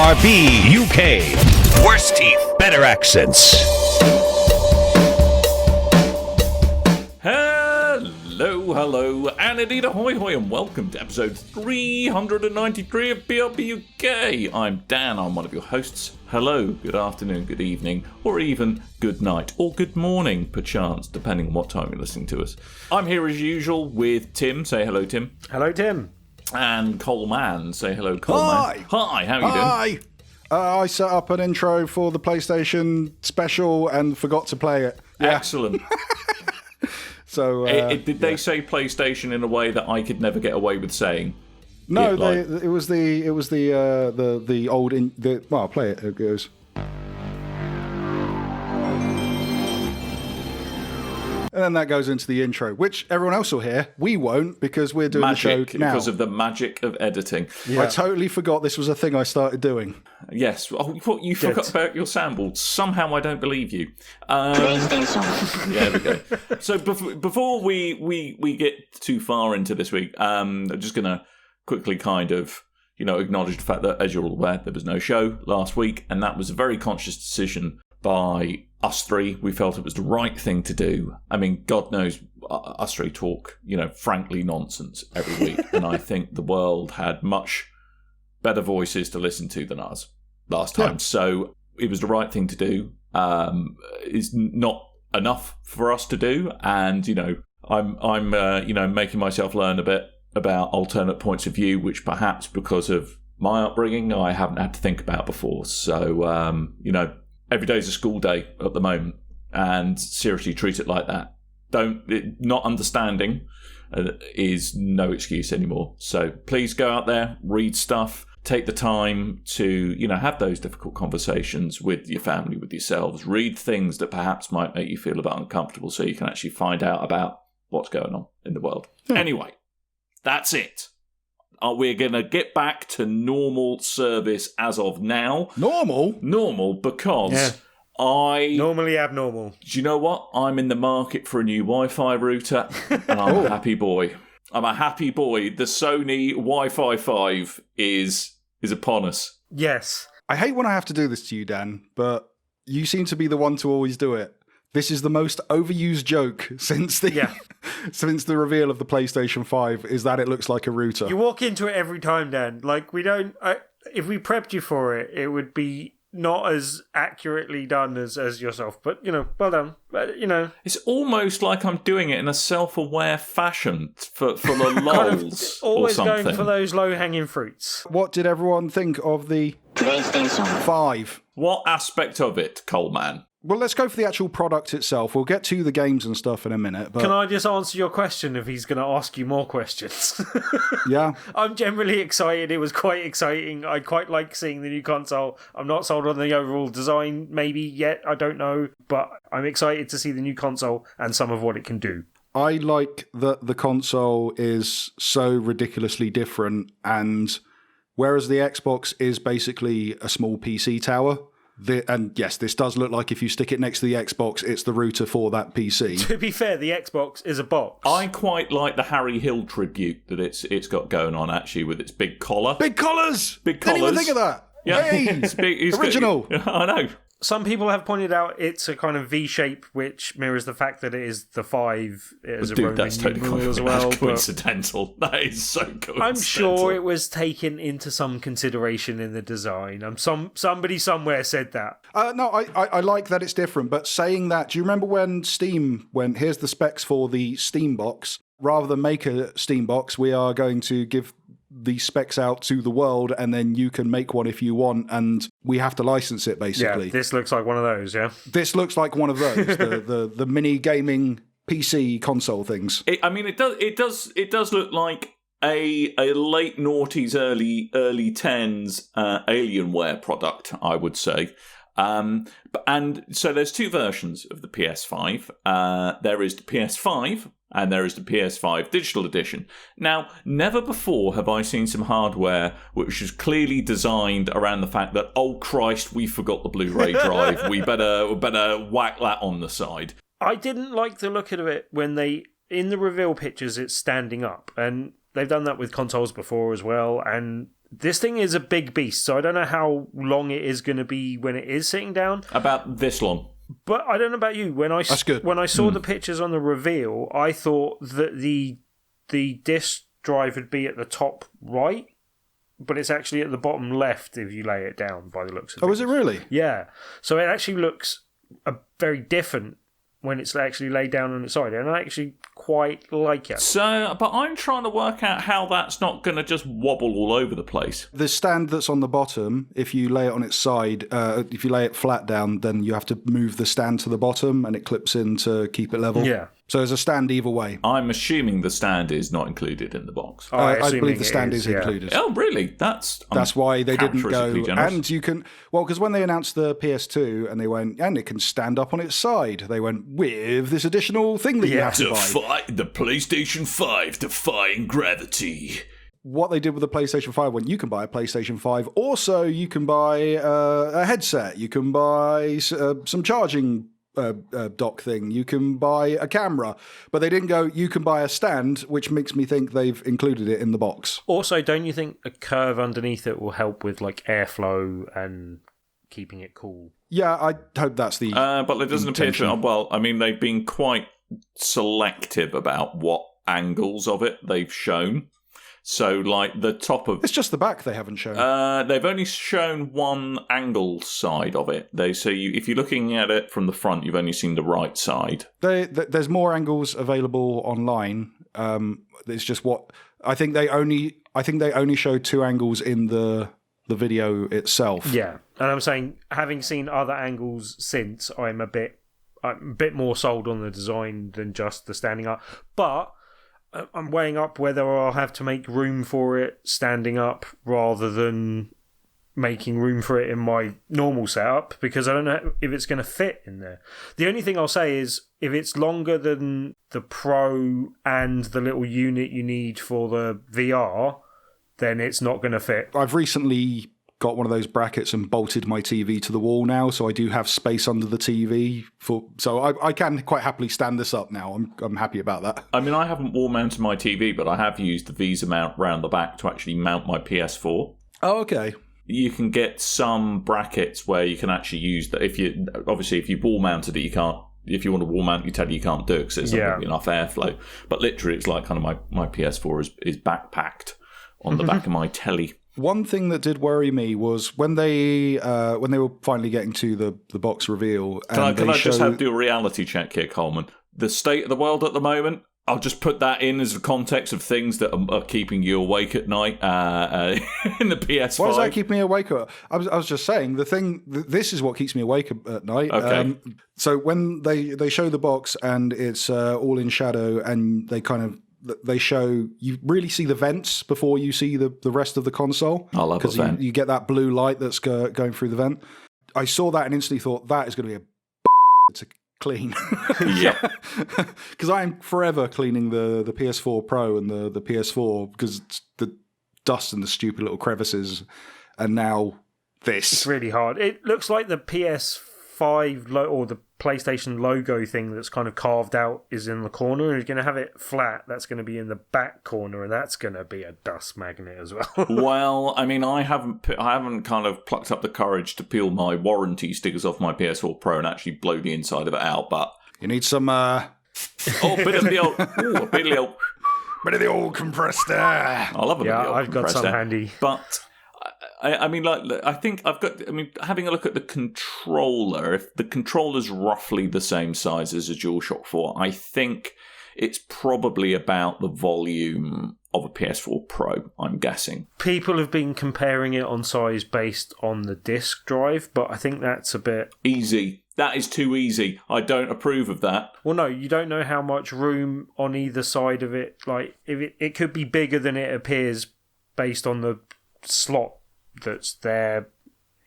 BRB UK. Worse teeth, better accents. Hello, and indeed ahoy hoy, and welcome to episode 393 of BRB UK. I'm Dan, I'm one of your hosts. Hello, good afternoon, good evening, or even good night, or good morning, perchance, depending on what time you're listening to us. I'm here as usual with Tim. Say hello, Tim. Hello, Tim. And Coleman. Say hello, Coleman. Hi, how are you doing? I set up an intro for the PlayStation special and forgot to play it. Yeah. Excellent. So did they say PlayStation in a way that I could never get away with saying? No, it was the old well, I'll play it. It goes. And then that goes into the intro, which everyone else will hear. We won't, because we're doing the show now. Because of the magic of editing. Yeah. I totally forgot this was a thing I started doing. Yes. Oh, you forgot about your soundboard. Somehow I don't believe you. PlayStation. Yeah, there we go. So before we get too far into this week, I'm just going to quickly kind of, acknowledge the fact that, as you're all aware, there was no show last week, and that was a very conscious decision by us three. We felt it was the right thing to do. I mean, God knows, us three talk, frankly nonsense every week. And I think the world had much better voices to listen to than us last time. Yeah. So it was the right thing to do. It's not enough for us to do. And, I'm making myself learn a bit about alternate points of view, which perhaps because of my upbringing, I haven't had to think about before. So, every day's a school day at the moment, and seriously treat it like that. Not understanding is no excuse anymore. So please go out there, read stuff, take the time to, have those difficult conversations with your family, with yourselves. Read things that perhaps might make you feel a bit uncomfortable so you can actually find out about what's going on in the world. Anyway, that's it. We're going to get back to normal service as of now. Normal, because I... Normally abnormal. Do you know what? I'm in the market for a new Wi-Fi router, and I'm a happy boy. I'm a happy boy. The Sony Wi-Fi 5 is upon us. Yes. I hate when I have to do this to you, Dan, but you seem to be the one to always do it. This is the most overused joke since the reveal of the PlayStation 5 is that it looks like a router. You walk into it every time, Dan. Like, if we prepped you for it, it would be not as accurately done as yourself. But, well done. But, It's almost like I'm doing it in a self-aware fashion for the lulz always or something. Going for those low-hanging fruits. What did everyone think of the PlayStation 5? What aspect of it, Coleman? Well, let's go for the actual product itself. We'll get to the games and stuff in a minute. But... Can I just answer your question if he's going to ask you more questions? Yeah. I'm generally excited. It was quite exciting. I quite like seeing the new console. I'm not sold on the overall design maybe yet. I don't know. But I'm excited to see the new console and some of what it can do. I like that the console is so ridiculously different. And whereas the Xbox is basically a small PC tower... and yes, this does look like if you stick it next to the Xbox, it's the router for that PC. To be fair, the Xbox is a box. I quite like the Harry Hill tribute that it's got going on, actually, with its big collar. Big collars! Big collars. Didn't even think of that. Yeah. Hey, it's original. I know. Some people have pointed out it's a kind of V shape, which mirrors the fact that it is the 5 as a Roman numeral as well. That's coincidental. That is so coincidental. I'm sure it was taken into some consideration in the design. Somebody somewhere said that. No, I like that it's different, but saying that, do you remember when Steam went, here's the specs for the Steam box, rather than make a Steam box, we are going to give the specs out to the world and then you can make one if you want and we have to license it basically. Yeah, this looks like one of those, yeah? This looks like one of those, the mini gaming PC console things. It does look like a late noughties, early tens Alienware product, I would say. And so there's two versions of the PS5. There is the PS5 and there is the PS5 Digital Edition. Now, never before have I seen some hardware which is clearly designed around the fact that, oh Christ, we forgot the Blu-ray drive. we better whack that on the side. I didn't like the look of it when in the reveal pictures, it's standing up. And they've done that with consoles before as well. And This thing is a big beast, so I don't know how long it is going to be when it is sitting down. About this long. But I don't know about you. That's good. When I saw the pictures on the reveal, I thought that the disk drive would be at the top right, but it's actually at the bottom left if you lay it down by the looks of it. Oh, is it really? Yeah. So it actually looks very different when it's actually laid down on its side, and I actually quite like it. So, but I'm trying to work out how that's not going to just wobble all over the place. The stand that's on the bottom, if you lay it on its side, if you lay it flat down, then you have to move the stand to the bottom and it clips in to keep it level. Yeah. So there's a stand either way. I'm assuming the stand is not included in the box. I believe the stand is included. Oh, really? That's why they didn't go. Generous. And you can, because when they announced the PS2 and they went, and it can stand up on its side, they went with this additional thing that you have to buy. The PlayStation 5 defying gravity. What they did with the PlayStation 5 when you can buy a PlayStation 5. Also, you can buy a headset. You can buy some charging dock thing. You can buy a camera. But they didn't go, you can buy a stand, which makes me think they've included it in the box. Also, don't you think a curve underneath it will help with like airflow and keeping it cool? Yeah, I hope that's the but it doesn't appear to... Well, I mean, they've been quite selective about what angles of it they've shown. So, like, the top of... It's just the back they haven't shown. They've only shown one angle side of it. If you're looking at it from the front, you've only seen the right side. There's more angles available online. It's just what... I think they only showed two angles in the video itself. Yeah, and I'm saying, having seen other angles since, I'm a bit more sold on the design than just the standing up. But I'm weighing up whether I'll have to make room for it standing up rather than making room for it in my normal setup, because I don't know if it's going to fit in there. The only thing I'll say is, if it's longer than the Pro and the little unit you need for the VR, then it's not going to fit. I've recently got one of those brackets and bolted my TV to the wall now, so I do have space under the TV. So I can quite happily stand this up now. I'm happy about that. I mean, I haven't wall mounted my TV, but I have used the Visa mount round the back to actually mount my PS4. Oh, okay. You can get some brackets where you can actually use that. If you wall mounted it, you can't. If you want to wall mount your telly, you can't do it because there's not going to be enough airflow. But literally, it's like kind of my PS4 is backpacked on the back of my telly. One thing that did worry me was when they were finally getting to the box reveal. Can I just do a reality check here, Coleman? The state of the world at the moment, I'll just put that in as a context of things that are keeping you awake at night in the PS5. Why does that keep me awake? I was just saying, this is what keeps me awake at night. Okay. So when they show the box and it's all in shadow and they show, you really see the vents before you see the rest of the console. I love the vent. You get that blue light that's going through the vent. I saw that and instantly thought, that is going to be to clean. Yeah. Because I'm forever cleaning the PS4 Pro and the PS4 because the dust and the stupid little crevices, and now this. It's really hard. It looks like the PS5 or the PlayStation logo thing that's kind of carved out is in the corner, and you're going to have it flat. That's going to be in the back corner, and that's going to be a dust magnet as well. Well, I mean, I haven't kind of plucked up the courage to peel my warranty stickers off my PS4 Pro and actually blow the inside of it out, but you need some bit of the old compressed air. I love it. Yeah, I've got some handy, but I mean, I think I've got. I mean, having a look at the controller, if the controller's roughly the same size as a DualShock 4, I think it's probably about the volume of a PS4 Pro, I'm guessing. People have been comparing it on size based on the disk drive, but I think that's a bit easy. That is too easy. I don't approve of that. Well, no, you don't know how much room on either side of it. Like, if it could be bigger than it appears based on the slot that's there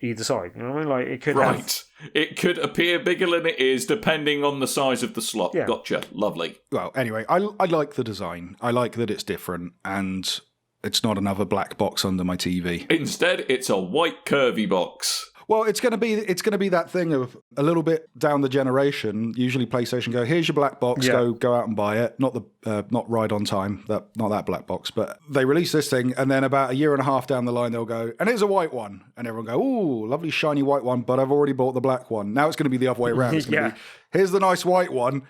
either side. You know what I mean? Like, it could It could appear bigger than it is depending on the size of the slot. Yeah. Gotcha. Lovely. Well, anyway, I like the design. I like that it's different and it's not another black box under my TV. Instead, it's a white curvy box. Well, it's going to be that thing of a little bit down the generation. Usually, PlayStation go, here's your black box, go out and buy it. Not Ride on Time, not that black box, but they release this thing, and then about a year and a half down the line, they'll go, and here's a white one, and everyone go, ooh, lovely shiny white one, but I've already bought the black one. Now it's going to be the other way around. It's going to be, here's the nice white one.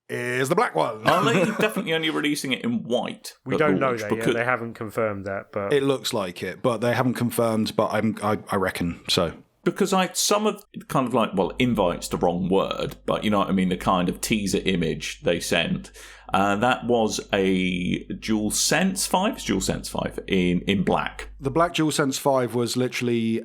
Here's the black one. Are they definitely only releasing it in white? We don't know that yet. They haven't confirmed that, but it looks like it, but they haven't confirmed. But I reckon so. Because some of kind of like, well, invite's the wrong word, but you know what I mean. The kind of teaser image they sent, that was a DualSense 5. It's DualSense 5 in black. The black DualSense 5 was literally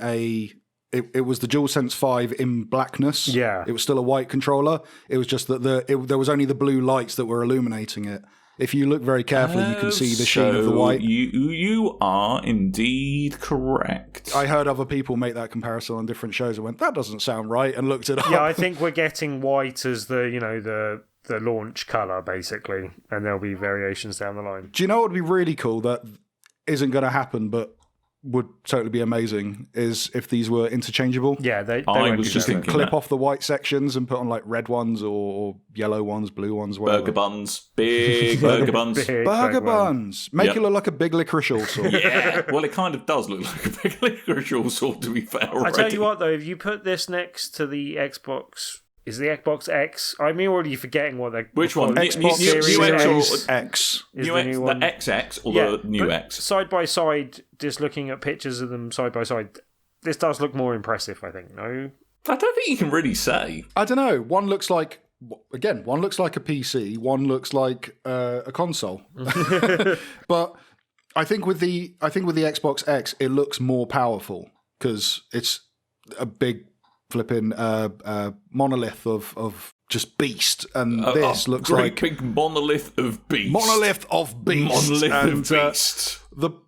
It was the DualSense 5 in blackness. Yeah. It was still a white controller. It was just that there was only the blue lights that were illuminating it. If you look very carefully, you can see the sheen of the white. You are indeed correct. I heard other people make that comparison on different shows and went, that doesn't sound right, and looked it up. Yeah, I think we're getting white as the launch colour, basically, and there'll be variations down the line. Do you know what would be really cool that isn't going to happen, but would totally be amazing, is if these were interchangeable. Yeah, they I was just thinking clip off the white sections and put on like red ones or yellow ones, blue ones, whatever. Burger buns, big burger buns. Burger buns. Make it look like a big licorice also. Yeah, well, it kind of does look like a big licorice also, to be fair. I tell you what, though, if you put this next to the Xbox... Is the Xbox X? I'm already forgetting what they're... Which one? Xbox Series X. Is the new one. The XX or the new X? Side by side, just looking at pictures of them side by side, this does look more impressive, I think, no? I don't think you can really say. I don't know. One looks like a PC, one looks like a console. But I think with the Xbox X, it looks more powerful because it's a big flipping monolith of just beast, and this looks like big monolith of beast. Monolith of beast.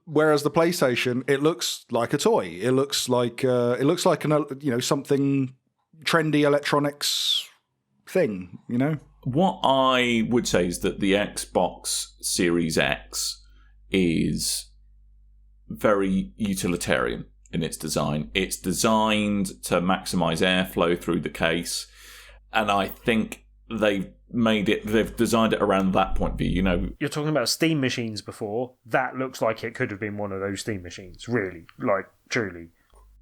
Whereas the PlayStation, it looks like a toy. It looks like something trendy electronics thing. You know. What I would say is that the Xbox Series X is very utilitarian in its design. It's designed to maximize airflow through the case, and I think they've designed it around that point of view. You know, you're talking about Steam machines before. That looks like it could have been one of those Steam machines, really, like truly.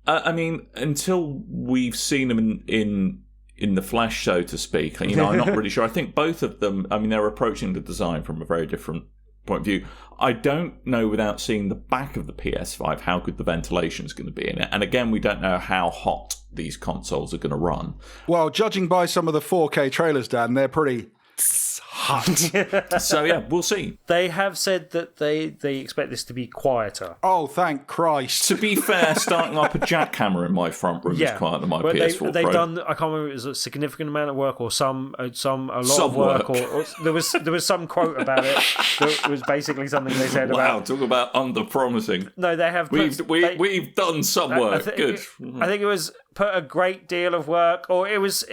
I mean, until we've seen them in the flesh, so to speak, you know, I'm not really sure. I think both of them, I mean, they're approaching the design from a very different point of view. I don't know, without seeing the back of the PS5, how good the ventilation is going to be in it. And again, we don't know how hot these consoles are going to run. Well, judging by some of the 4K trailers, Dan, they're pretty hot. So yeah, we'll see. They have said that they expect this to be quieter. Oh, thank Christ. To be fair, starting up a jackhammer in my front room is quieter than my PS4 they've Pro. done, I can't remember if it was a significant amount of work or a lot of work. Or there was some quote about it that was basically something they said about. Wow, talk about under-promising. No, they have. We've done some work. Good. I think it was put a great deal of work, or it was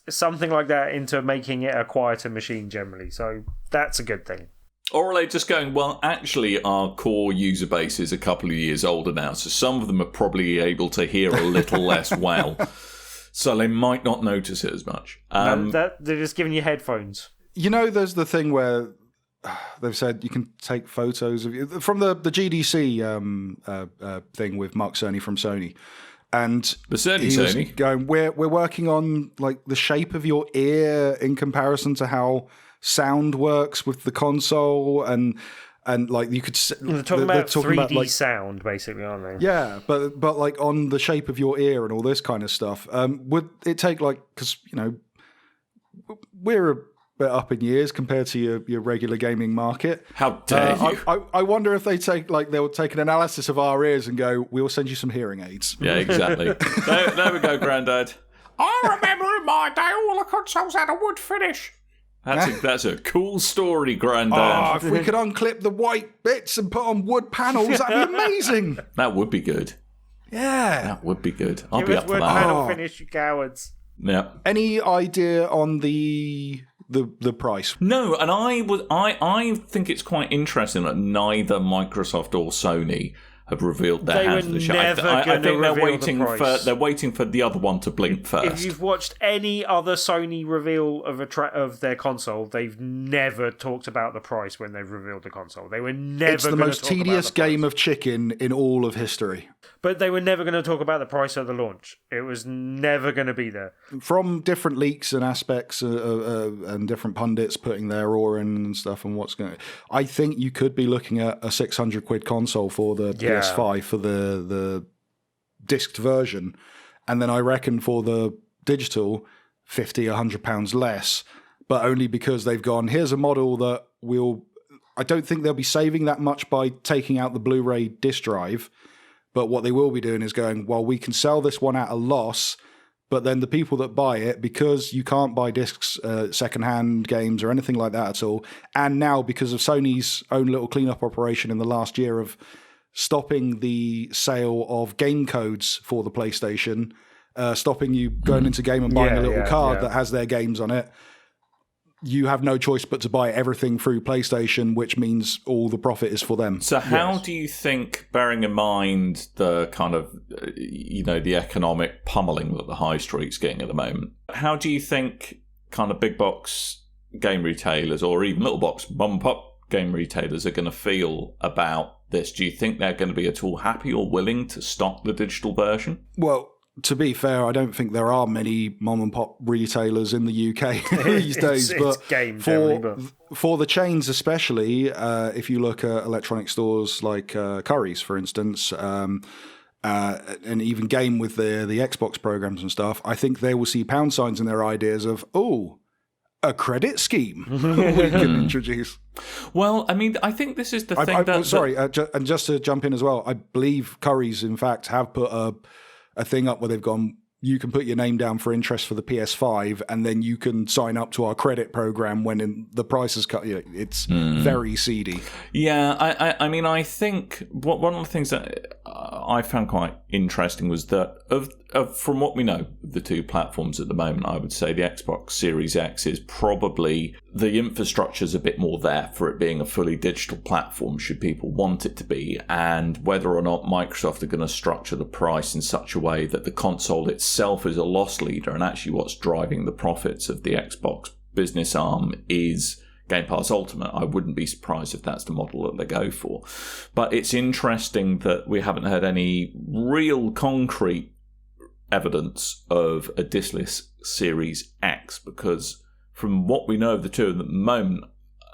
something like that, into making it a quieter machine generally. So that's a good thing. Or are they just going, well, actually, our core user base is a couple of years older now, so some of them are probably able to hear a little less well, so they might not notice it as much. They're just giving you headphones. You know, there's the thing where they've said you can take photos of you from the GDC thing with Mark Cerny from Sony. And the Sony going, we're working on like the shape of your ear in comparison to how sound works with the console, and like you could. They're talking about 3D like, sound, basically, aren't they? Yeah, but like on the shape of your ear and all this kind of stuff. Would it take like, because you know we're a bit up in years compared to your regular gaming market. How dare you? I wonder if they'll take an analysis of our ears and go, we'll send you some hearing aids. Yeah, exactly. there we go, Grandad. I remember in my day all the consoles had a wood finish. That's a cool story, Grandad. Oh, if we could unclip the white bits and put on wood panels, that'd be amazing. That would be good. Yeah. That would be good. I'll be up for that. Wood panel finish, you cowards. Yeah. Any idea on the price? No, and I think it's quite interesting that neither Microsoft or Sony have revealed their They hands were to the shit. never I gonna think they're reveal the waiting price. they're waiting for the other one to blink first. If you've watched any other Sony reveal of their console, they've never talked about the price when they've revealed the console. They were never. It's the most tedious game of chicken in all of history. But they were never going to talk about the price at the launch. It was never going to be there. From different leaks and aspects and different pundits putting their oar in and stuff and what's going. I think you could be looking at a £600 console for the PS5 for the disced version, and then I reckon for the digital, £50-100 less. But only because they've gone. Here's a model that will. I don't think they'll be saving that much by taking out the Blu-ray disc drive. But what they will be doing is going, well, we can sell this one at a loss, but then the people that buy it, because you can't buy discs, secondhand games or anything like that at all, and now because of Sony's own little cleanup operation in the last year of stopping the sale of game codes for the PlayStation, stopping you going into game and buying a little card that has their games on it, you have no choice but to buy everything through PlayStation, which means all the profit is for them. So how do you think, bearing in mind the kind of, the economic pummeling that the high street's getting at the moment, how do you think kind of big box game retailers or even little box mum and pop game retailers are going to feel about this? Do you think they're going to be at all happy or willing to stock the digital version? Well, to be fair, I don't think there are many mom and pop retailers in the UK these days. But for the chains especially, if you look at electronic stores like Currys, for instance, and even Game with the Xbox programs and stuff, I think they will see pound signs in their ideas of, a credit scheme we can introduce. Well, I mean, I think this is the thing Sorry, and just to jump in as well, I believe Currys, in fact, have put a thing up where they've gone, you can put your name down for interest for the PS5 and then you can sign up to our credit program when the price is cut. It's very seedy. Yeah, I mean, I think one of the things that I found quite interesting was that from what we know of the two platforms at the moment, I would say the Xbox Series X is probably the infrastructure's a bit more there for it being a fully digital platform should people want it to be, and whether or not Microsoft are going to structure the price in such a way that the console itself is a loss leader and actually what's driving the profits of the Xbox business arm is Game Pass Ultimate. I wouldn't be surprised if that's the model that they go for. But it's interesting that we haven't heard any real concrete evidence of a discless Series X, because from what we know of the two at the moment,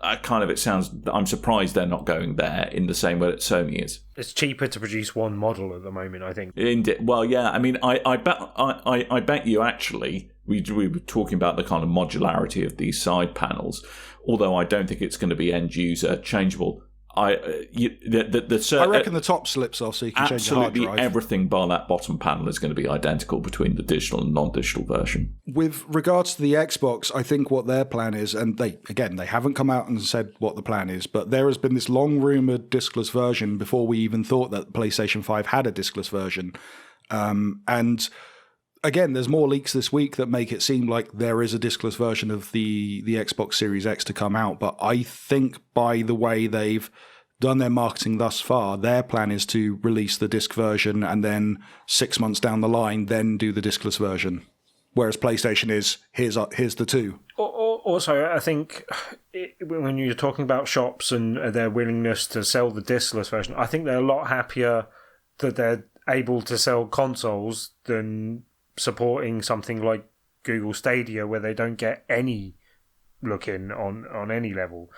I'm surprised they're not going there in the same way that Sony is. It's cheaper to produce one model at the moment, I think. Well, yeah. I mean, I bet you actually we were talking about the kind of modularity of these side panels. Although I don't think it's going to be end user changeable. I reckon the top slips off so you can change the hard drive. Absolutely everything bar that bottom panel is going to be identical between the digital and non-digital version. With regards to the Xbox, I think what their plan is, and they haven't come out and said what the plan is, but there has been this long-rumoured discless version before we even thought that PlayStation 5 had a discless version. And again, there's more leaks this week that make it seem like there is a discless version of the Xbox Series X to come out. But I think by the way they've done their marketing thus far, their plan is to release the disc version and then 6 months down the line, then do the discless version. Whereas PlayStation is, here's the two. Also, I think when you're talking about shops and their willingness to sell the discless version, I think they're a lot happier that they're able to sell consoles than supporting something like Google Stadia, where they don't get any look in on any level.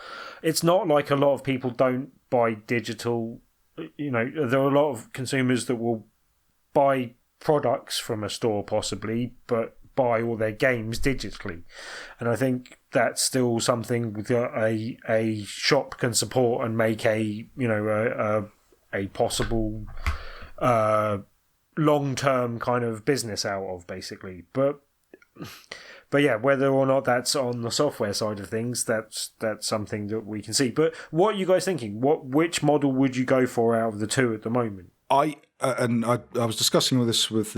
It's not like a lot of people don't buy digital. There are a lot of consumers that will buy products from a store possibly, but buy all their games digitally. And I think that's still something that a shop can support and make a possible long-term kind of business out of, basically. But yeah, whether or not that's on the software side of things, that's something that we can see. But what are you guys thinking? Which model would you go for out of the two at the moment? I was discussing this with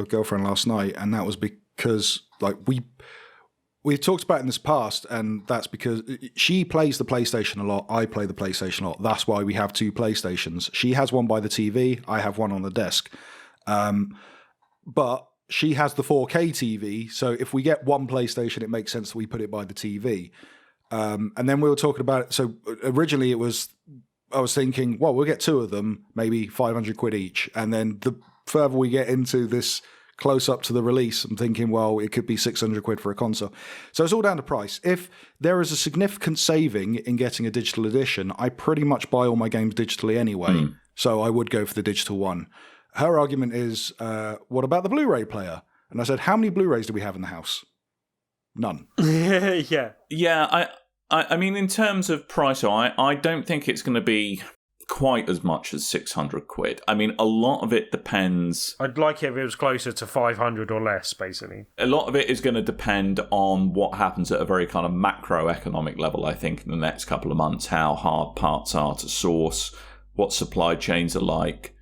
girlfriend last night, and that was because we've talked about it in this past, and that's because she plays the PlayStation a lot. I play the PlayStation a lot. That's why we have two PlayStations. She has one by the TV. I have one on the desk. But she has the 4K TV. So if we get one PlayStation, it makes sense that we put it by the TV. And then we were talking about it. So originally I was thinking, well, we'll get two of them, maybe 500 quid each. And then the further we get into this close up to the release, I'm thinking, well, it could be 600 quid for a console. So it's all down to price. If there is a significant saving in getting a digital edition, I pretty much buy all my games digitally anyway. So I would go for the digital one. Her argument is, what about the Blu-ray player? And I said, how many Blu-rays do we have in the house? None. Yeah. Yeah, I mean, in terms of price, I don't think it's going to be quite as much as 600 quid. I mean, a lot of it depends. I'd like it if it was closer to 500 or less, basically. A lot of it is going to depend on what happens at a very kind of macroeconomic level, I think, in the next couple of months, how hard parts are to source, what supply chains are like.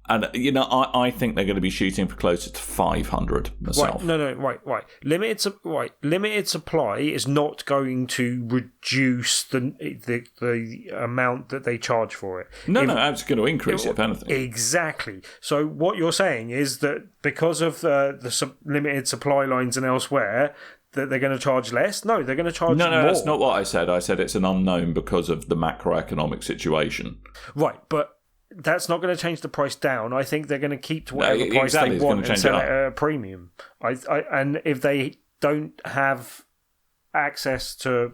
And, I think they're going to be shooting for closer to 500 myself. Right. Limited supply is not going to reduce the amount that they charge for it. No, it's going to increase it, if anything. Exactly. So what you're saying is that because of the limited supply lines and elsewhere, that they're going to charge less? No, they're going to charge more. No, that's not what I said. I said it's an unknown because of the macroeconomic situation. Right, but that's not going to change the price down. I think they're going to keep to whatever price they want and sell it at a premium. And if they don't have access to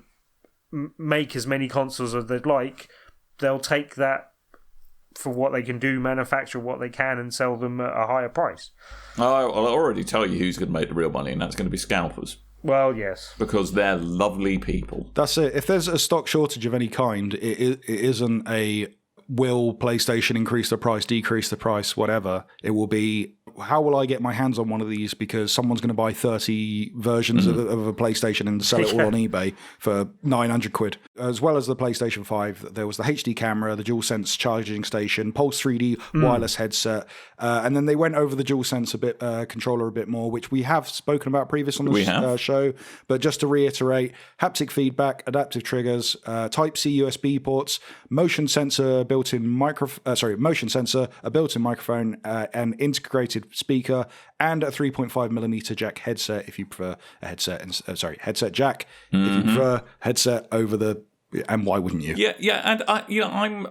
make as many consoles as they'd like, they'll take that for what they can do, manufacture what they can, and sell them at a higher price. I'll already tell you who's going to make the real money, and that's going to be scalpers. Well, yes. Because they're lovely people. That's it. If there's a stock shortage of any kind, it isn't a will PlayStation increase the price, decrease the price, whatever. It will be, how will I get my hands on one of these? Because someone's going to buy 30 versions of a PlayStation and sell it all on eBay for 900 quid. As well as the PlayStation 5, there was the HD camera, the DualSense charging station, Pulse 3D wireless headset, and then they went over the DualSense controller a bit more, which we have spoken about previous on the show. But just to reiterate, haptic feedback, adaptive triggers, Type-C USB ports, motion sensor, a built-in microphone, an integrated speaker, and a 3.5mm jack headset if you prefer a headset jack if you prefer headset over the, and why wouldn't you? Yeah, and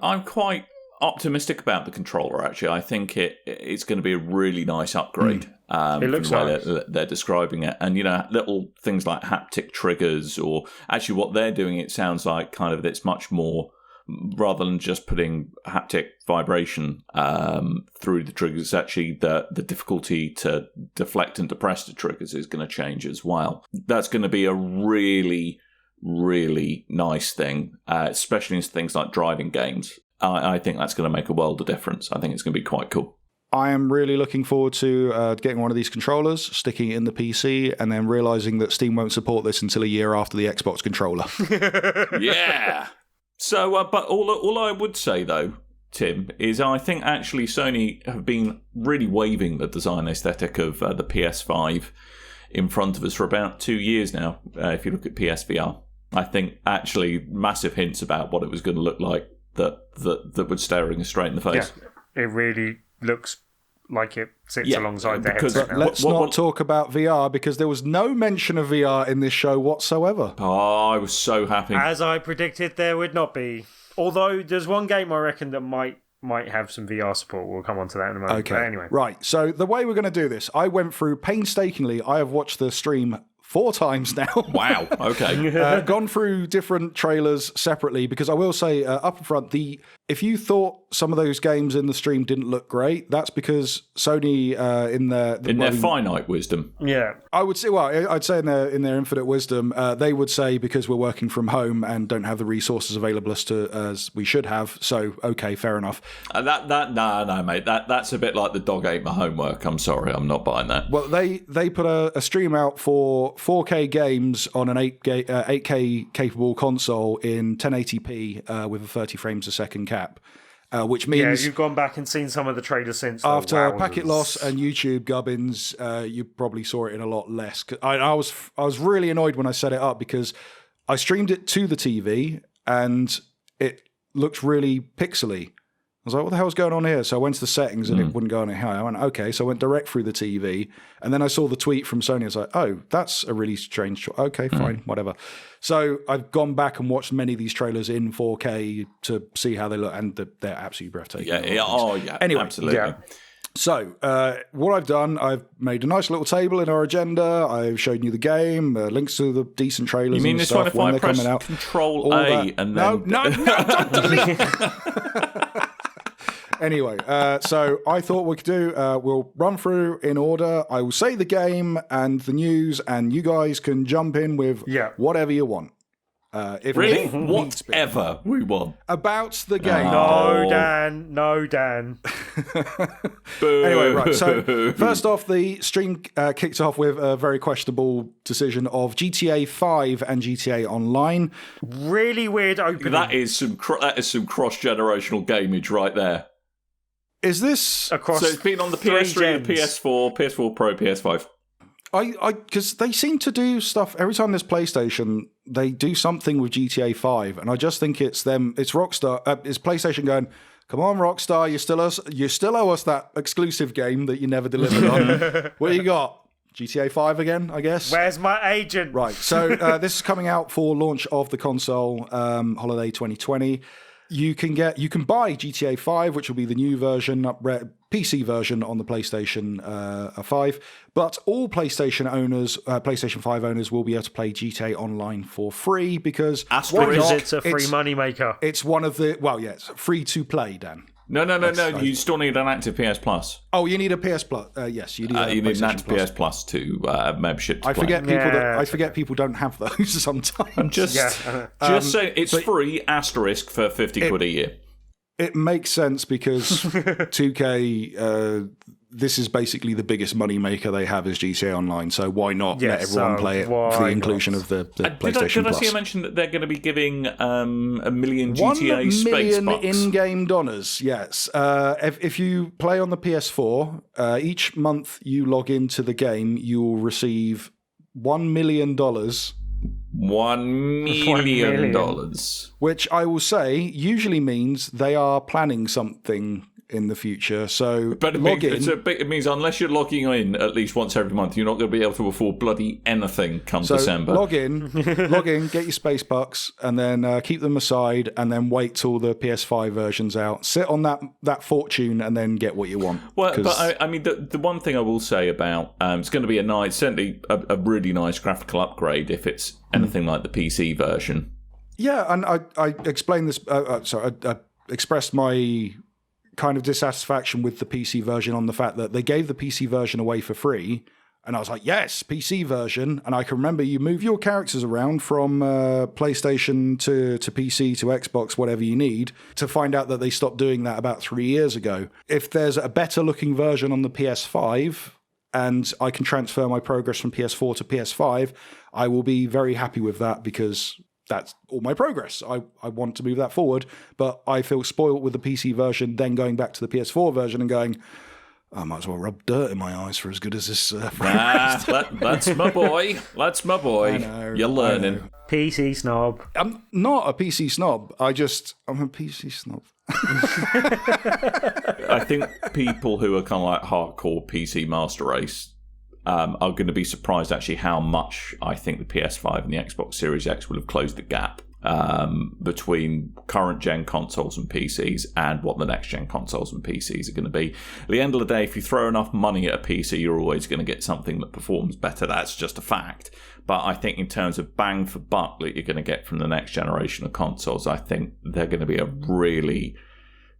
I'm quite optimistic about the controller. Actually, I think it's going to be a really nice upgrade. It looks nice. They're describing it, and little things like haptic triggers, or actually what they're doing, it sounds like kind of it's much more. Rather than just putting haptic vibration through the triggers, actually the difficulty to deflect and depress the triggers is going to change as well. That's going to be a really, really nice thing, especially in things like driving games. I think that's going to make a world of difference. I think it's going to be quite cool. I am really looking forward to getting one of these controllers, sticking it in the PC, and then realising that Steam won't support this until a year after the Xbox controller. Yeah! So, but all I would say, though, Tim, is I think actually Sony have been really waving the design aesthetic of the PS5 in front of us for about 2 years now, if you look at PSVR. I think actually massive hints about what it was going to look like that were staring us straight in the face. Yeah, it really looks like it sits alongside the headset now. Let's not talk about VR, because there was no mention of VR in this show whatsoever. Oh, I was so happy. As I predicted, there would not be. Although there's one game I reckon that might have some VR support. We'll come on to that in a moment. Okay. But anyway. Right. So the way we're going to do this, I went through painstakingly. I have watched the stream 4 times now. Wow. Okay. Gone through different trailers separately, because I will say up front, if you thought some of those games in the stream didn't look great, that's because Sony in their finite wisdom. Yeah. I would say, well, I'd say in their infinite wisdom, they would say because we're working from home and don't have the resources available as we should have. So okay, fair enough. No, mate. That's a bit like the dog ate my homework. I'm sorry, I'm not buying that. Well, they put a stream out for 4K games on an 8K capable console in 1080p with a 30 frames a second cap. which means you've gone back and seen some of the trailers since. After Packet Loss and YouTube gubbins, you probably saw it in a lot less. I was really annoyed when I set it up because I streamed it to the TV and it looked really pixely. I was like, what the hell's going on here? So I went to the settings and it wouldn't go any higher. I went, okay. So I went direct through the TV. And then I saw the tweet from Sony. I was like, oh, that's a really strange choice. Okay, fine, whatever. So I've gone back and watched many of these trailers in 4K to see how they look. And they're absolutely breathtaking. Yeah. Anyway, absolutely. Yeah. So what I've done, I've made a nice little table in our agenda. I've shown you the game, links to the decent trailers. You mean and this stuff one if I press coming out. Control A and then... No, don't delete! Anyway, so I thought we could do, we'll run through in order. I will say the game and the news, and you guys can jump in with whatever you want. Really? Whatever we want. About the game. No, Dan. Anyway, right. So, first off, the stream kicked off with a very questionable decision of GTA 5 and GTA Online. Really weird opening. That is some cross-generational gamage right there. Is this across? So it's been on the PS3, the PS4, PS4 Pro, PS5. Because they seem to do stuff every time there's PlayStation. They do something with GTA 5, and I just think it's them. It's Rockstar. It's PlayStation going, come on, Rockstar, you still owe us that exclusive game that you never delivered on. What you got? GTA 5 again, I guess. Where's my agent? Right. So this is coming out for launch of the console, holiday 2020. You can buy GTA 5, which will be the new version, PC version on the PlayStation 5. But all PlayStation owners, PlayStation 5 owners, will be able to play GTA Online for free because it's a free moneymaker. It's one of the it's free to play, Dan. No. You still need an active PS Plus. Oh, you need a PS Plus. Yes, you need. You need an active PS Plus to membership. To I forget people don't have those sometimes. I'm just saying it's free. Asterisk for £50 a year. It makes sense because 2K. This is basically the biggest money maker they have is GTA Online. So why not let everyone play it for the inclusion of the PlayStation Plus? Did I see you mention that they're going to be giving a million GTA space bucks? 1 million in-game dollars, yes. If you play on the PS4, each month you log into the game, you will receive $1 million. $1 million. Which I will say usually means they are planning something in the future. So, but it means unless you're logging in at least once every month, you're not going to be able to afford bloody anything come December. Log in, get your space bucks, and then keep them aside, and then wait till the PS5 version's out. Sit on that fortune, and then get what you want. Well, but I mean, the one thing I will say about it's going to be certainly a really nice graphical upgrade if it's anything like the PC version. Yeah, and I explained this. I expressed my kind of dissatisfaction with the PC version on the fact that they gave the PC version away for free. And I was like, yes, PC version. And I can remember you move your characters around from PlayStation to PC to Xbox, whatever you need, to find out that they stopped doing that about 3 years ago. If there's a better looking version on the PS5 and I can transfer my progress from PS4 to PS5, I will be very happy with that because that's all my progress. I want to move that forward, but I feel spoiled with the PC version, then going back to the PS4 version and going, I might as well rub dirt in my eyes for as good as this. That's my boy. That's my boy. You're learning. PC snob. I'm not a PC snob. I'm a PC snob. I think people who are kind of like hardcore PC master race are going to be surprised actually how much I think the PS5 and the Xbox Series X will have closed the gap between current gen consoles and PCs and what the next gen consoles and PCs are going to be. At the end of the day, if you throw enough money at a PC, you're always going to get something that performs better. That's just a fact. But I think in terms of bang for buck that you're going to get from the next generation of consoles, I think they're going to be a really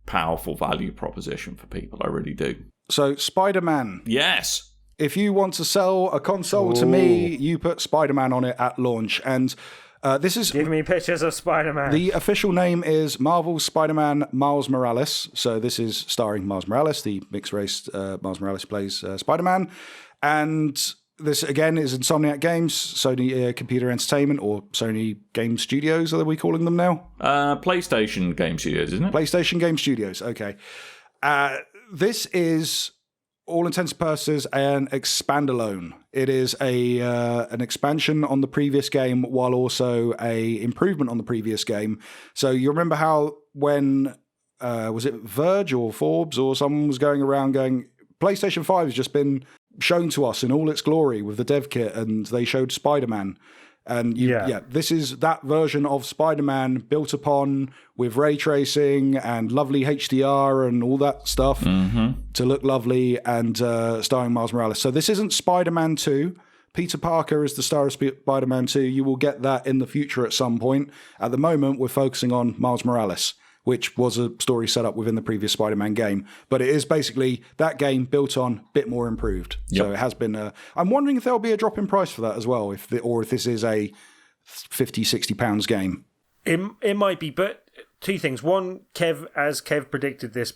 powerful value proposition for people. I really do. So, Spider-Man. Yes. If you want to sell a console to me, you put Spider-Man on it at launch. And this is... Give me pictures of Spider-Man. The official name is Marvel's Spider-Man Miles Morales. So this is starring Miles Morales, the mixed-race Miles Morales plays Spider-Man. And This again is Insomniac Games, Sony Computer Entertainment, or Sony Game Studios, are we calling them now? PlayStation Game Studios, isn't it? PlayStation Game Studios, okay. This is, all intents and purposes, an expandalone. It is an expansion on the previous game while also a improvement on the previous game. So you remember how when, was it Verge or Forbes or someone was going around going, PlayStation 5 has just been shown to us in all its glory with the dev kit, and they showed Spider-Man. And this is that version of Spider-Man built upon with ray tracing and lovely HDR and all that stuff to look lovely, and starring Miles Morales. So this isn't Spider-Man 2. Peter Parker is the star of Spider-Man 2. You will get that in the future at some point. At the moment, we're focusing on Miles Morales, which was a story set up within the previous Spider-Man game. But it is basically that game built on, a bit more improved. Yep. So it has been... I'm wondering if there'll be a drop in price for that as well, if this is a £50, £60 game. It might be, but two things. One, as Kev predicted this,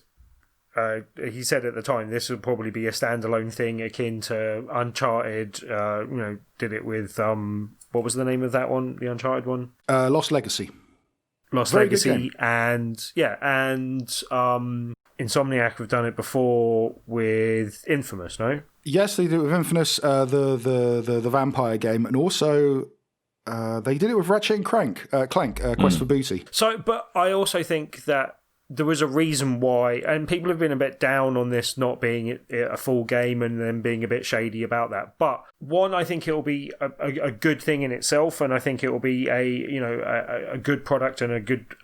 he said at the time, this would probably be a standalone thing akin to Uncharted, did it with... what was the name of that one, the Uncharted one? Lost Legacy. Lost Legacy, and Insomniac have done it before with Infamous, no? Yes, they did it with Infamous, the vampire game, and also they did it with Ratchet and Clank, Quest for Booty. So, but I also think that there was a reason why, and people have been a bit down on this not being a full game and then being a bit shady about that. But one, I think it will be a good thing in itself, and I think it will be a good product and a good.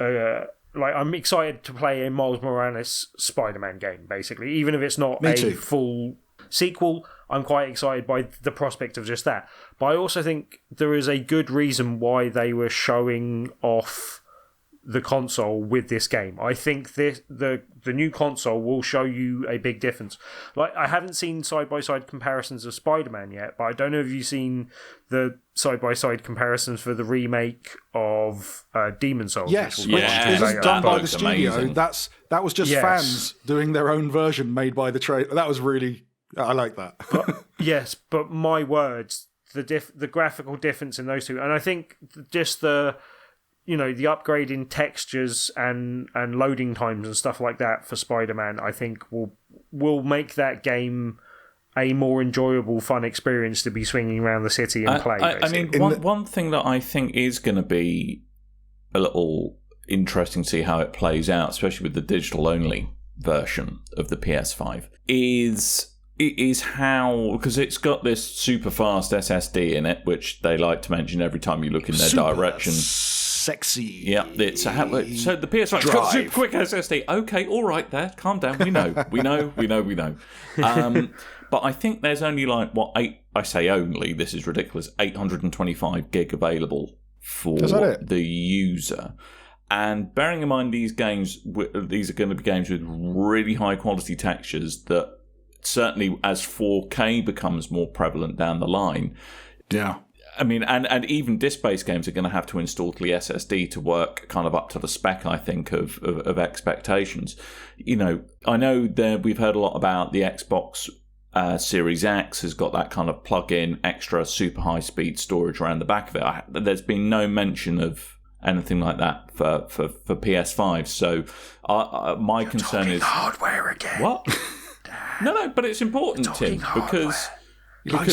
I'm excited to play a Miles Morales Spider-Man game, basically, even if it's not full sequel. I'm quite excited by the prospect of just that. But I also think there is a good reason why they were showing off the console with this game. I think the new console will show you a big difference. Like, I haven't seen side-by-side comparisons of Spider-Man yet, but I don't know if you've seen the side-by-side comparisons for the remake of Demon Souls. Yes, which isn't done by the studio. Amazing. That was just fans doing their own version made by the trade. That was really... I like that. but my words, the graphical difference in those two, and I think just the upgrade in textures and loading times and stuff like that for Spider-Man, I think will make that game a more enjoyable, fun experience to be swinging around the city and play. I mean, one thing that I think is going to be a little interesting to see how it plays out, especially with the digital-only version of the PS5, is how, because it's got this super fast SSD in it, which they like to mention every time you look in their direction. Sexy. Yeah, so the PS5's got super quick SSD. Okay, all right, there, calm down. We know. But I think there's only this is ridiculous, 825 gig available for the user. And bearing in mind these are going to be games with really high quality textures that certainly as 4K becomes more prevalent down the line. Yeah. I mean, and even disc-based games are going to have to install the SSD to work kind of up to the spec, I think, of expectations. I know that we've heard a lot about the Xbox Series X has got that kind of plug-in extra super high-speed storage around the back of it. There's been no mention of anything like that for PS5. So my concern is hardware again. What? No, but it's important, Tim, because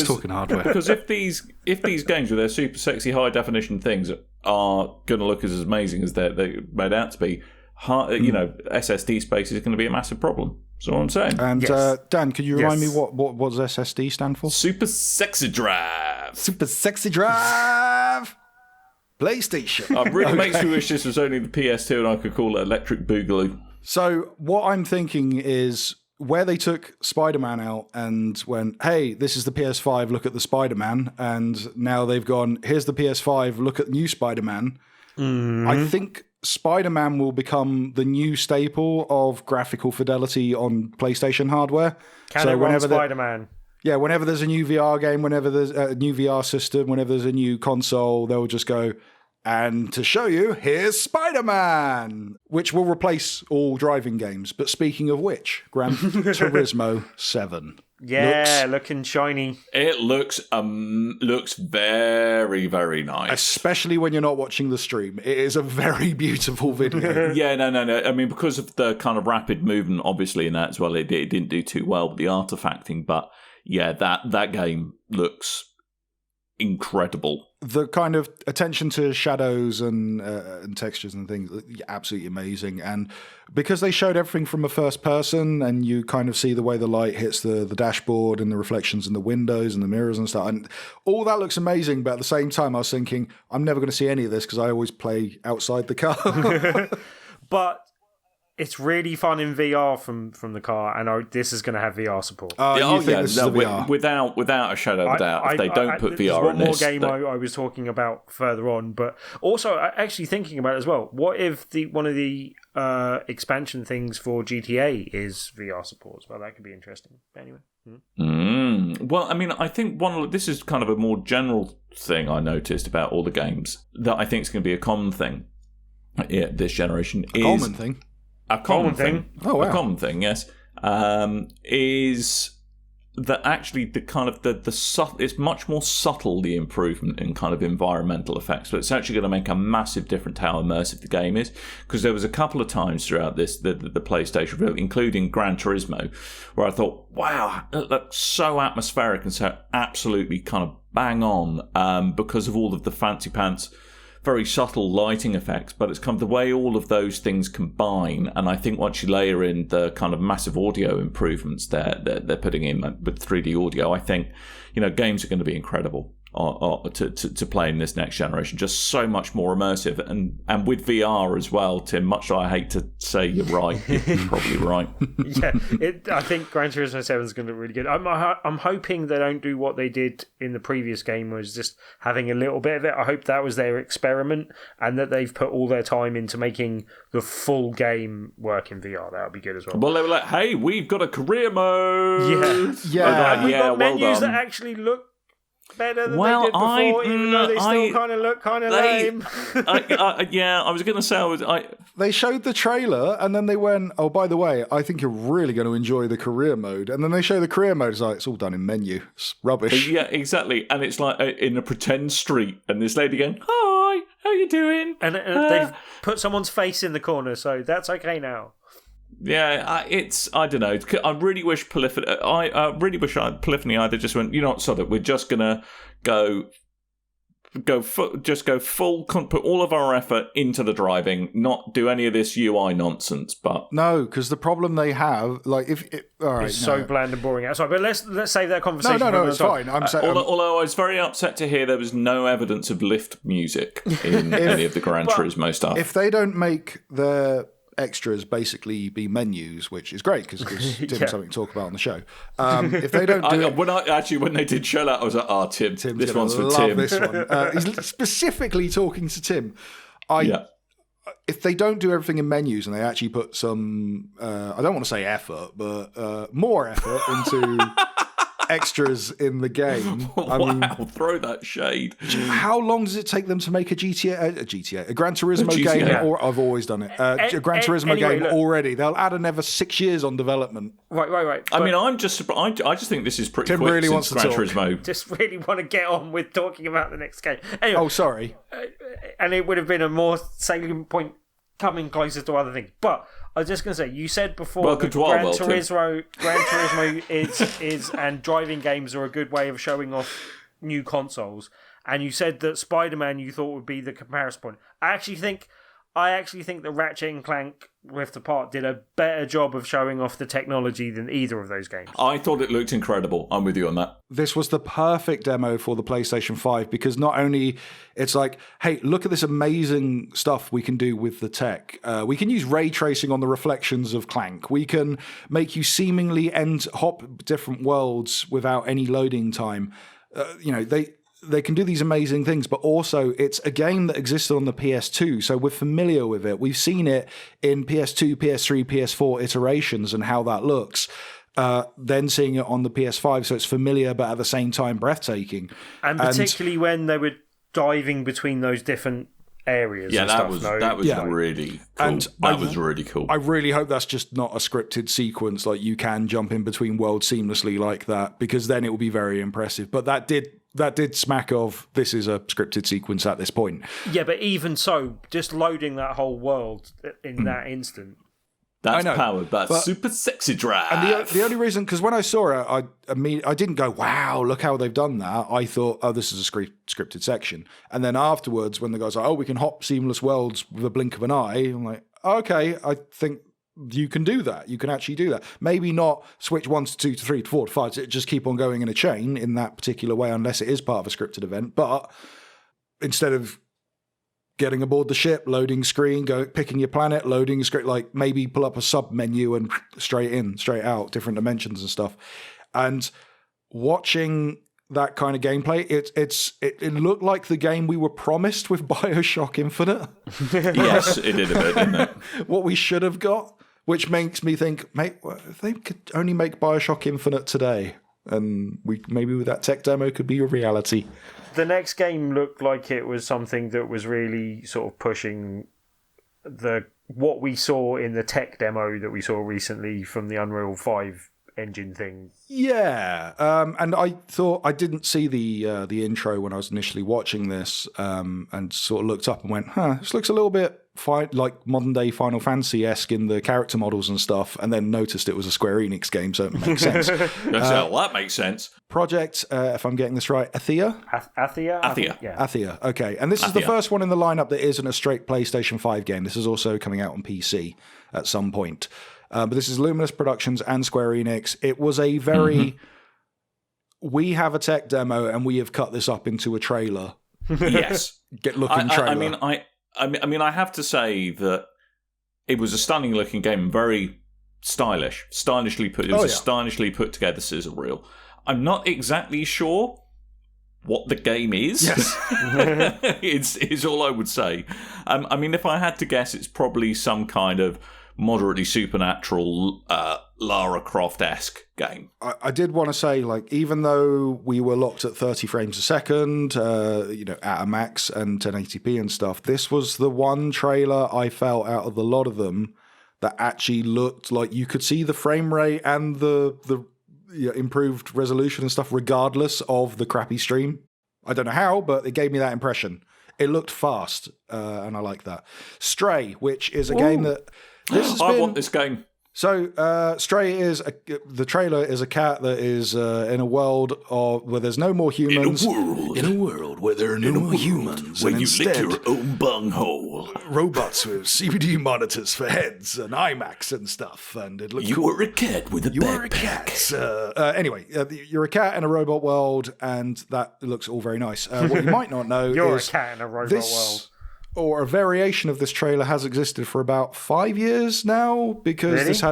talking hardware. Because if these games with their super sexy high definition things are going to look as amazing as they're made out to be, SSD space is going to be a massive problem. That's all I'm saying. And Dan, could you remind me what does SSD stand for? Super Sexy Drive. Super Sexy Drive. PlayStation. It really makes me wish this was only the PS2 and I could call it Electric Boogaloo. So what I'm thinking is, where they took Spider-Man out and went, hey, this is the PS5, look at the Spider-Man, and now they've gone, here's the PS5, look at new Spider-Man. I think Spider-Man will become the new staple of graphical fidelity on PlayStation hardware. Whenever Spider-Man. Whenever there's a new VR game, whenever there's a new VR system, whenever there's a new console, they'll just go, And to show you, here's Spider-Man, which will replace all driving games. But speaking of which, Gran Turismo 7. Yeah, looking shiny. It looks very, very nice. Especially when you're not watching the stream. It is a very beautiful video. Yeah, no. I mean, because of the kind of rapid movement, obviously, in that as well, it didn't do too well with the artifacting. But yeah, that game looks incredible. The kind of attention to shadows and textures and things, absolutely amazing. And because they showed everything from a first person, and you kind of see the way the light hits the dashboard and the reflections in the windows and the mirrors and stuff, and all that looks amazing. But at the same time, I was thinking, I'm never going to see any of this because I always play outside the car. But it's really fun in VR from the car, and this is going to have VR support. This is a VR? Without a shadow of a doubt. If they don't put VR in this, one more game I was talking about further on, but also actually thinking about it as well. What if one of the expansion things for GTA is VR support? Well, that could be interesting. Anyway. Well, I mean, I think this is kind of a more general thing I noticed about all the games that I think is going to be a common thing. This generation is common thing. A common thing. Oh, wow. A common thing, yes. Is that actually the kind of the subtle? It's much more subtle, the improvement in kind of environmental effects, but it's actually going to make a massive difference to how immersive the game is. Because there was a couple of times throughout the PlayStation review, including Gran Turismo, where I thought, wow, it looks so atmospheric and so absolutely kind of bang on because of all of the fancy pants, very subtle lighting effects, but it's kind of the way all of those things combine. And I think once you layer in the kind of massive audio improvements they're putting in with 3D audio, I think, games are going to be incredible to play in this next generation. Just so much more immersive, and with VR as well, Tim. Much like I hate to say you're right, you're probably right. Yeah, I think Gran Turismo 7 is going to look really good. I'm hoping they don't do what they did in the previous game, was just having a little bit of it. I hope that was their experiment, and that they've put all their time into making the full game work in VR. That would be good as well. Well, they were like, "Hey, we've got a career mode." Yeah. We've got well menus done. that actually look better than they did before, even though they still kind of look kind of lame. I was going to say, They showed the trailer, and then they went, oh, by the way, I think you're really going to enjoy the career mode. And then they show the career mode, it's like, it's all done in menu. It's rubbish. Yeah, exactly. And it's like in a pretend street, and this lady going, hi, how you doing? And they've put someone's face in the corner, so that's okay now. Yeah, I don't know. I really wish Polyphony. Polyphony either just went, so that we're just gonna go full, put all of our effort into the driving, not do any of this UI nonsense. But no, because the problem they have, like, it's so bland and boring outside. But let's save that conversation. No, it's fine. Although I was very upset to hear there was no evidence of lift music in any of the Gran Turismo stuff. If they don't make their extras basically be menus, which is great because Tim's something to talk about on the show. If they don't do when they did show that, I was like, Tim's this one's for love Tim. This one. He's specifically talking to Tim. If they don't do everything in menus and they actually put some, I don't want to say effort, but more effort into extras in the game. Throw that shade. How long does it take them to make a Gran Turismo game? Or I've always done it. A Gran Turismo game already. They'll add another 6 years on development. Right. I mean, I just think this is pretty Tim quick really wants Gran to talk. Turismo. Just really want to get on with talking about the next game. Anyway, sorry. And it would have been a more salient point coming closer to other things. But I was just going to say, you said before that Gran Turismo is and driving games are a good way of showing off new consoles. And you said that Spider-Man you thought would be the comparison point. I actually think that Ratchet and Clank Rift Apart did a better job of showing off the technology than either of those games. I thought it looked incredible. I'm with you on that. This was the perfect demo for the PlayStation 5 because not only it's like, hey, look at this amazing stuff we can do with the tech. We can use ray tracing on the reflections of Clank. We can make you seemingly hop different worlds without any loading time. They can do these amazing things, but also it's a game that existed on the PS2, so we're familiar with it. We've seen it in PS2, PS3, PS4 iterations and how that looks. Then seeing it on the PS5, so it's familiar, but at the same time breathtaking. And particularly when they were diving between those different areas. Yeah, and that stuff. was No, that was like- really cool. And that was really cool. I really hope that's just not a scripted sequence, like you can jump in between worlds seamlessly like that, because then it will be very impressive. But that did smack of this is a scripted sequence at this point. Yeah, but even so, just loading that whole world in that instant. That's I know, powered by but- super sexy drive. And the only reason, because when I saw it, I didn't go, wow, look how they've done that. I thought, oh, this is a scripted section. And then afterwards, when the guys are like, oh, we can hop seamless worlds with a blink of an eye, I'm like, okay, I think you can do that. You can actually do that. Maybe not switch 1 to 2 to 3 to 4 to 5, just keep on going in a chain in that particular way, unless it is part of a scripted event. But instead of getting aboard the ship, loading screen, picking your planet, loading screen, like maybe pull up a sub menu and straight in, straight out, different dimensions and stuff. And watching that kind of gameplay, it looked like the game we were promised with BioShock Infinite. Yes, it did a bit, didn't it? What we should have got, which makes me think, mate, if they could only make BioShock Infinite today, and maybe with that tech demo could be a reality. The next game looked like it was something that was really sort of pushing what we saw in the tech demo that we saw recently from the Unreal 5 engine thing. Yeah, and I thought I didn't see the intro when I was initially watching this, and sort of looked up and went, this looks a little bit like modern day Final Fantasy-esque in the character models and stuff, and then noticed it was a Square Enix game, so it makes sense. That makes sense. Project, if I'm getting this right, Athea? Athea? Yeah. Athea, okay. And this is the first one in the lineup that isn't a straight PlayStation 5 game. This is also coming out on PC at some point. But this is Luminous Productions and Square Enix. It was a very... We have a tech demo and we have cut this up into a trailer. Yes. Trailer. I mean, I have to say that it was a stunning looking game, very stylish, stylishly put. It was a stylishly put together sizzle reel. I'm not exactly sure what the game is. Yes, is all I would say. I mean, if I had to guess, it's probably some kind of moderately supernatural Lara Croft-esque game. I did want to say, like, even though we were locked at 30 frames a second, at a max and 1080p and stuff, this was the one trailer I felt out of the lot of them that actually looked like you could see the frame rate and the improved resolution and stuff, regardless of the crappy stream. I don't know how, but it gave me that impression. It looked fast, and I like that. Stray, which is a game that... I want this game. So, Stray the trailer is a cat that is in a world where there's no more humans. In a world where there are no more humans. Where and you instead, lick your own bunghole. Robots with CBD monitors for heads and IMAX and stuff. And it looks You cool. were a cat with a You are a backpack. cat. Anyway, you're a cat in a robot world, and that looks all very nice. What you might not know You're is a cat in a robot world. Or a variation of this trailer has existed for about 5 years now, because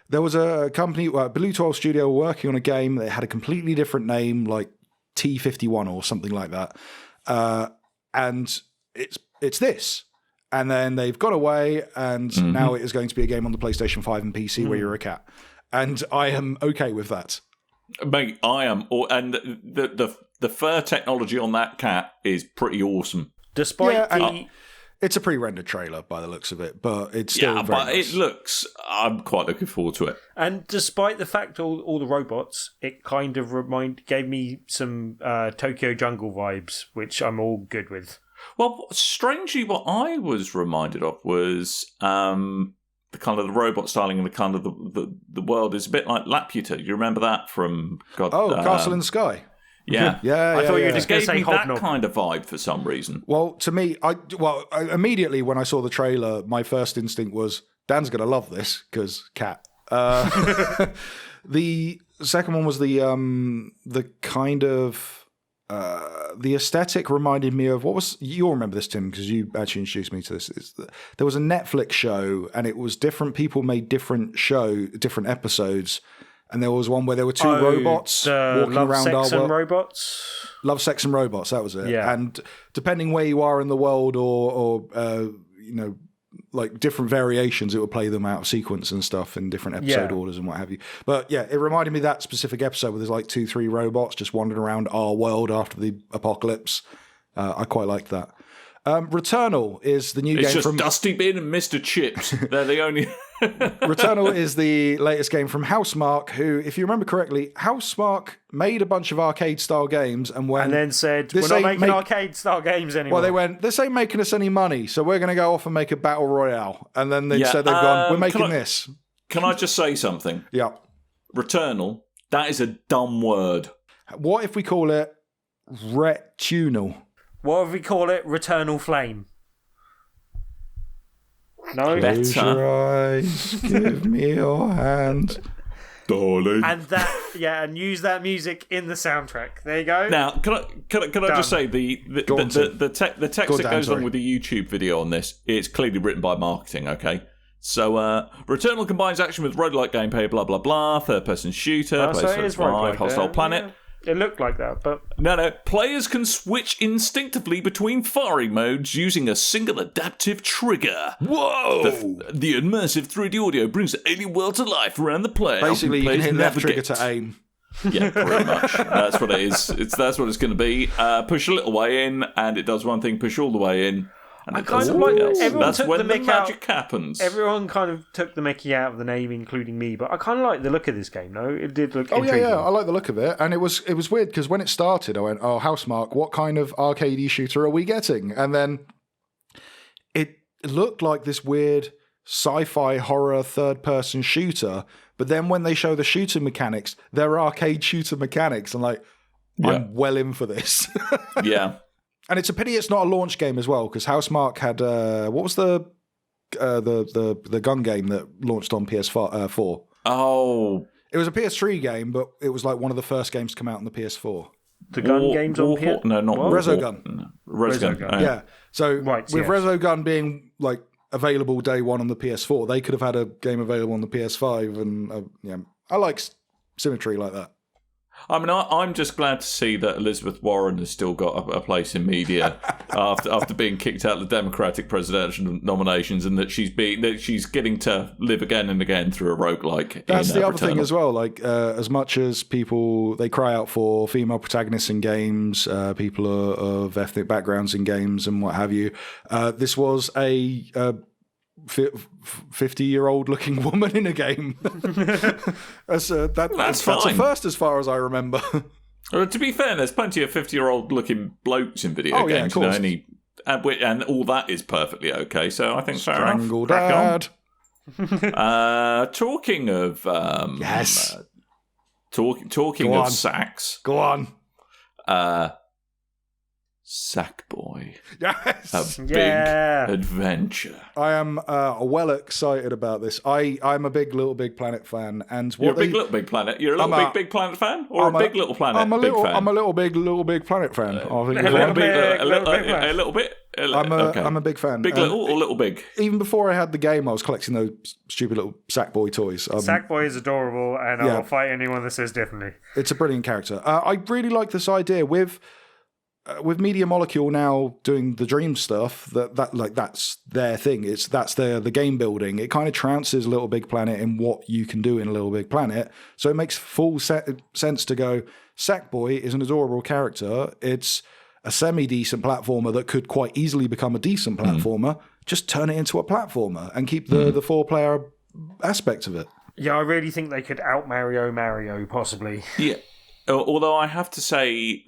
there was a company, Blue 12 Studio, working on a game that had a completely different name, like T51 or something like that, and it's this. And then they've gone away, and now it is going to be a game on the PlayStation 5 and PC where you're a cat, and I am okay with that. Mate, I am, and the fur technology on that cat is pretty awesome. Despite it's a pre-rendered trailer by the looks of it, but it's still very but nice. it looks. I'm quite looking forward to it. And despite the fact all the robots, it kind of gave me some Tokyo Jungle vibes, which I'm all good with. Well, strangely, what I was reminded of was the kind of the robot styling and the kind of the world is a bit like Laputa. You remember that from Castle in the Sky. Yeah, I thought you were just going gave to say me that Hobnob. kind of vibe for some reason. Well, to me, I immediately when I saw the trailer, my first instinct was Dan's going to love this because cat. The second one was the kind of the aesthetic reminded me of you'll remember this, Tim, because you actually introduced me to this. There was a Netflix show, and it was different people made different episodes. And there was one where there were two robots walking around our world. Robots? Love, Sex and Robots, that was it. Yeah. And depending where you are in the world or like different variations, it would play them out of sequence and stuff in different episode orders and what have you. But yeah, it reminded me of that specific episode where there's like 2-3 robots just wandering around our world after the apocalypse. I quite liked that. Returnal is the new It's game just from... Dusty Bin and Mr. Chips. They're the only... Returnal is the latest game from Housemarque, who, if you remember correctly, Housemarque made a bunch of arcade-style games and then said, we're not making arcade-style games anymore. Well, they went, this ain't making us any money, so we're going to go off and make a battle royale. And then they said they've gone, we're making this. Can I just say something? Yeah. Returnal, that is a dumb word. What if we call it Retunal? What if we call it Returnal Flame? No? Close your eyes, give me your hand. Darling. And use that music in the soundtrack. There you go. Now, can I just say the text that goes on with the YouTube video on this, it's clearly written by marketing, okay? So, Returnal combines action with roguelike gameplay, blah, blah, blah, third-person shooter, PlayStation 5, Hostile Planet. Yeah. It looked like that, but... No. Players can switch instinctively between firing modes using a single adaptive trigger. Whoa! The immersive 3D audio brings the alien world to life around the player. Basically, you can hit left trigger to aim. Yeah, pretty much. That's what it is. That's what it's going to be. Push a little way in, and it does one thing. Push all the way in, and it does something else. That's when the magic happens. Everyone kind of took the mickey out of the name, including me. But I kind of like the look of this game. No, it did look. intriguing. Yeah. I like the look of it, and it was weird because when it started, I went, "Oh, Housemarque, what kind of arcadey shooter are we getting?" And then it looked like this weird sci-fi horror third-person shooter. But then when they show the shooting mechanics, they're arcade shooter mechanics. I'm I'm well in for this. Yeah. And it's a pity it's not a launch game as well, because Housemarque had what was the gun game that launched on PS4? Oh, it was a PS3 game, but it was like one of the first games to come out on the PS4. The gun games on PS4? No, not Resogun. No. Resogun. Yeah. So with Resogun being like available day one on the PS4, they could have had a game available on the PS5, and I like symmetry like that. I mean, I'm just glad to see that Elizabeth Warren has still got a place in media after being kicked out of the Democratic presidential nominations, and that she's getting to live again and again through a roguelike. That's the other thing as well. Like, as much as people they cry out for female protagonists in games, people of ethnic backgrounds in games, and what have you, this was a 50-year-old looking woman in a game. That's a first as far as I remember. Well, to be fair, there's plenty of 50-year-old looking blokes in video games. Yeah, of course. And all that is perfectly okay. So I think Strangle Dad. Talking of yes. Talking of sacks. Go on. Sackboy. Yes. A big adventure. I am well excited about this. I'm a big Little Big Planet fan, and You're a big Little Big Planet. You're a little Big Planet fan, or a Big Little Planet? I'm a Little Big Planet fan. I'm a big fan. Big Little or Little Big? Even before I had the game, I was collecting those stupid little Sackboy toys. Sackboy is adorable, and I'll fight anyone that says differently. It's a brilliant character. I really like this idea with Media Molecule now doing the Dream stuff. That's their thing. That's the game building. It kind of trounces Little Big Planet in what you can do in Little Big Planet. So it makes full sense to go, Sackboy is an adorable character. It's a semi-decent platformer that could quite easily become a decent platformer. Just turn it into a platformer and keep the four-player aspect of it. Yeah, I really think they could out Mario possibly. Yeah. Although I have to say,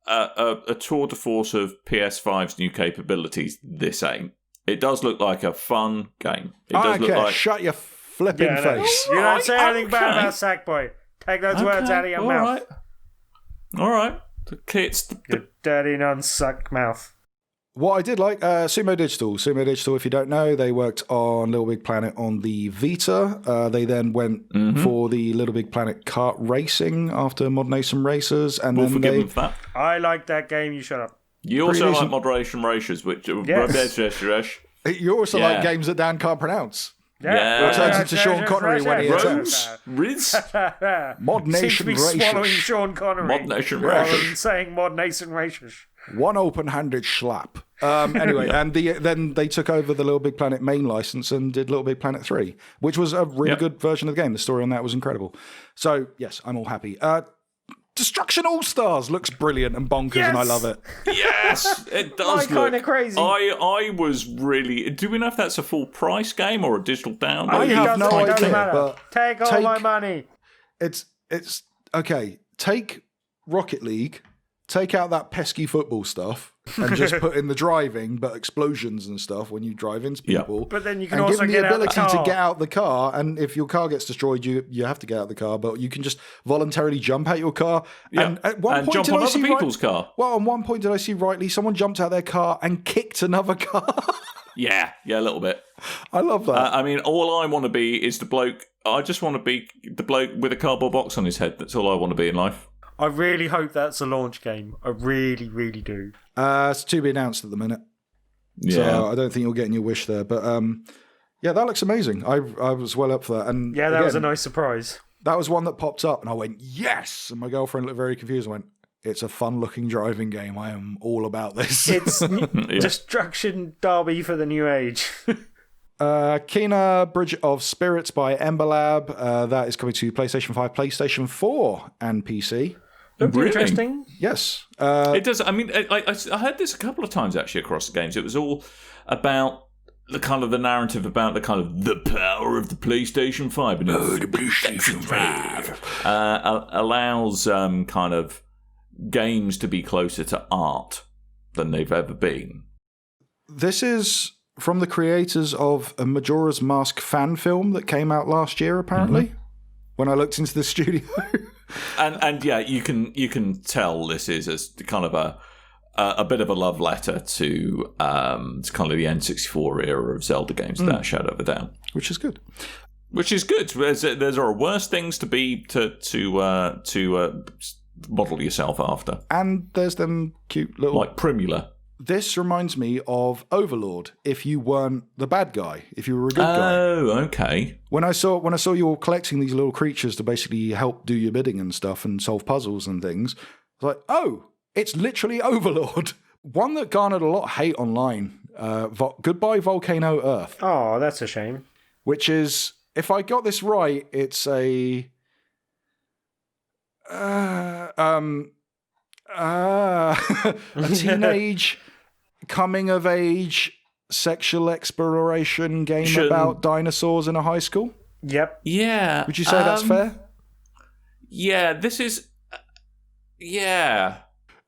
a tour de force of PS5's new capabilities, this ain't. It does look like a fun game. It does look like... Shut your flipping face. You don't say anything bad about Sackboy. Take those words out of your mouth. All right. It's your dirty non-suck mouth. What I did like, Sumo Digital. Sumo Digital, if you don't know, they worked on Little Big Planet on the Vita. They then went for the Little Big Planet kart racing after Mod Nation Racers. And we'll then forgive them for that. I like that game, you shut up. You also like Moderation Racers, which... Yes. You also like games that Dan can't pronounce. Yeah. It turns into Sean Connery when he attacks. Riz? Mod Nation Racers. Swallowing Sean Connery. Mod Nation rather Racers. than saying Mod Nation Racers. One open-handed slap. Anyway, and then they took over the Little Big Planet main license and did Little Big Planet 3, which was a really good version of the game. The story on that was incredible. So, yes, I'm all happy. Destruction All Stars looks brilliant and bonkers, and I love it. Yes, it does look kind of crazy. I was really. Do we know if that's a full price game or a digital download? I have no idea, but take all my money. It's okay. Take Rocket League, take out that pesky football stuff, and just put in the driving, but explosions and stuff when you drive into people. But then you can and also give them the get out the ability car. to get out the car, and if your car gets destroyed, you have to get out the car. But you can just voluntarily jump out your car. Yeah. And at one point, jump did on I other see people's car. Well, on one point, did I see rightly? Someone jumped out their car and kicked another car. Yeah, a little bit. I love that. I mean, all I want to be is the bloke. I just want to be the bloke with a cardboard box on his head. That's all I want to be in life. I really hope that's a launch game. I really, really do. It's to be announced at the minute. Yeah. So I don't think you're getting your wish there. But yeah, that looks amazing. I was well up for that. And Yeah, that again, was a nice surprise. That was one that popped up, and I went, yes! And my girlfriend looked very confused and went, it's a fun-looking driving game. I am all about this. It's Destruction Derby for the new age. Kena Bridge of Spirits by Ember Lab. That is coming to PlayStation 5, PlayStation 4, and PC. Looked Really? interesting. Yes. It does. I mean, I heard this a couple of times actually across the games. It was all about the kind of the narrative about the kind of the power of the PlayStation 5. And the PlayStation 5 allows kind of games to be closer to art than they've ever been. This is from the creators of a Majora's Mask fan film that came out last year, apparently, when I looked into the studio. And yeah, you can tell this is a kind of a bit of a love letter to kind of the N64 era of Zelda games, without a shadow of a doubt. Which is good. Which is good. There are worse things to be to model yourself after. And there's them cute little... Like Primula. This reminds me of Overlord, if you weren't the bad guy, if you were a good guy. Oh, okay. When I saw you all collecting these little creatures to basically help do your bidding and stuff and solve puzzles and things, I was like, oh, it's literally Overlord. One that garnered a lot of hate online. Goodbye Volcano Earth. Oh, that's a shame. Which is, if I got this right, it's a teenage coming of age sexual exploration game about dinosaurs in a high school. Yep. Yeah. Would you say that's fair? Yeah, this is... yeah.